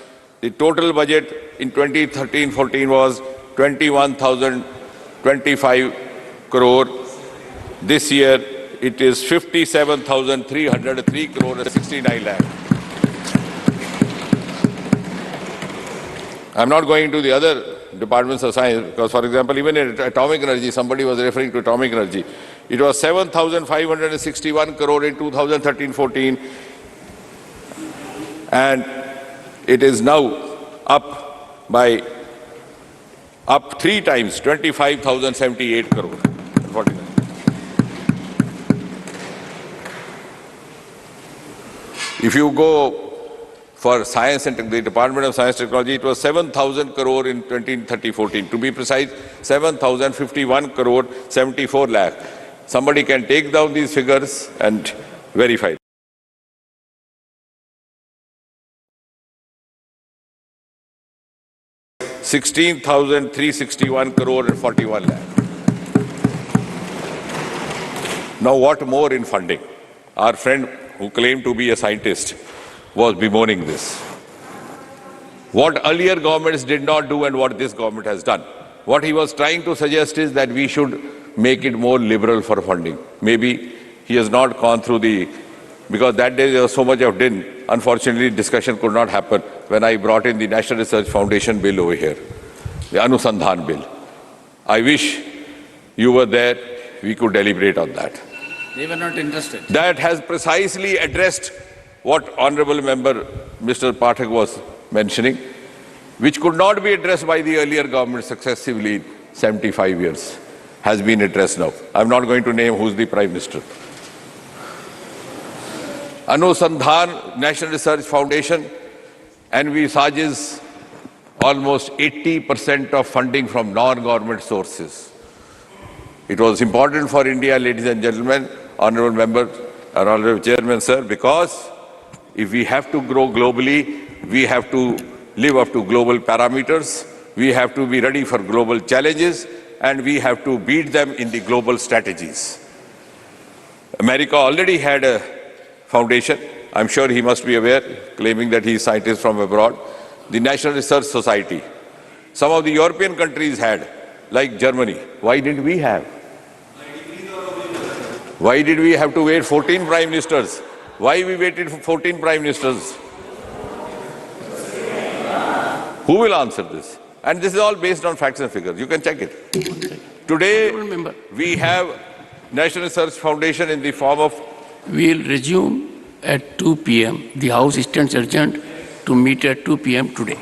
the total budget in 2013-14 was 21,025 crore. This year, it is 57,303 crore and 69 lakh. I'm not going to the other departments of science because, for example, even in atomic energy, somebody was referring to atomic energy. It was 7,561 crore in 2013-14, and it is now up 3 times, 25,078 crore. 49. If you go for science and the Department of Science and Technology, it was 7,000 crore in 2013-14. To be precise, 7,051 crore, 74 lakh. Somebody can take down these figures and verify. $16,361 crore and 41 lakh. Now what more in funding? Our friend who claimed to be a scientist was bemoaning this. What earlier governments did not do and what this government has done. What he was trying to suggest is that we should make it more liberal for funding. Maybe he has not gone through because that day there was so much of din. Unfortunately, discussion could not happen when I brought in the National Research Foundation bill over here, the Anusandhan bill. I wish you were there, we could deliberate on that. They were not interested. That has precisely addressed what Honorable Member Mr. Pathak was mentioning, which could not be addressed by the earlier government successively in 75 years, has been addressed now. I'm not going to name who's the Prime Minister. Anusandhan National Research Foundation envisages almost 80% of funding from non-government sources. It was important for India, ladies and gentlemen, honorable members, Honorable Chairman, sir, because if we have to grow globally, we have to live up to global parameters, we have to be ready for global challenges, and we have to beat them in the global strategies. America already had a foundation. I'm sure he must be aware, claiming that he is scientist from abroad, the National Research Society. Some of the European countries had, like Germany. Why didn't we have? Why did we have to wait 14 prime ministers? Why we waited for 14 prime ministers? Who will answer this? And this is all based on facts and figures. You can check it. Today, we have National Research Foundation in the form of... We'll resume at 2 p.m. The House stands adjourned to meet at 2 p.m. today.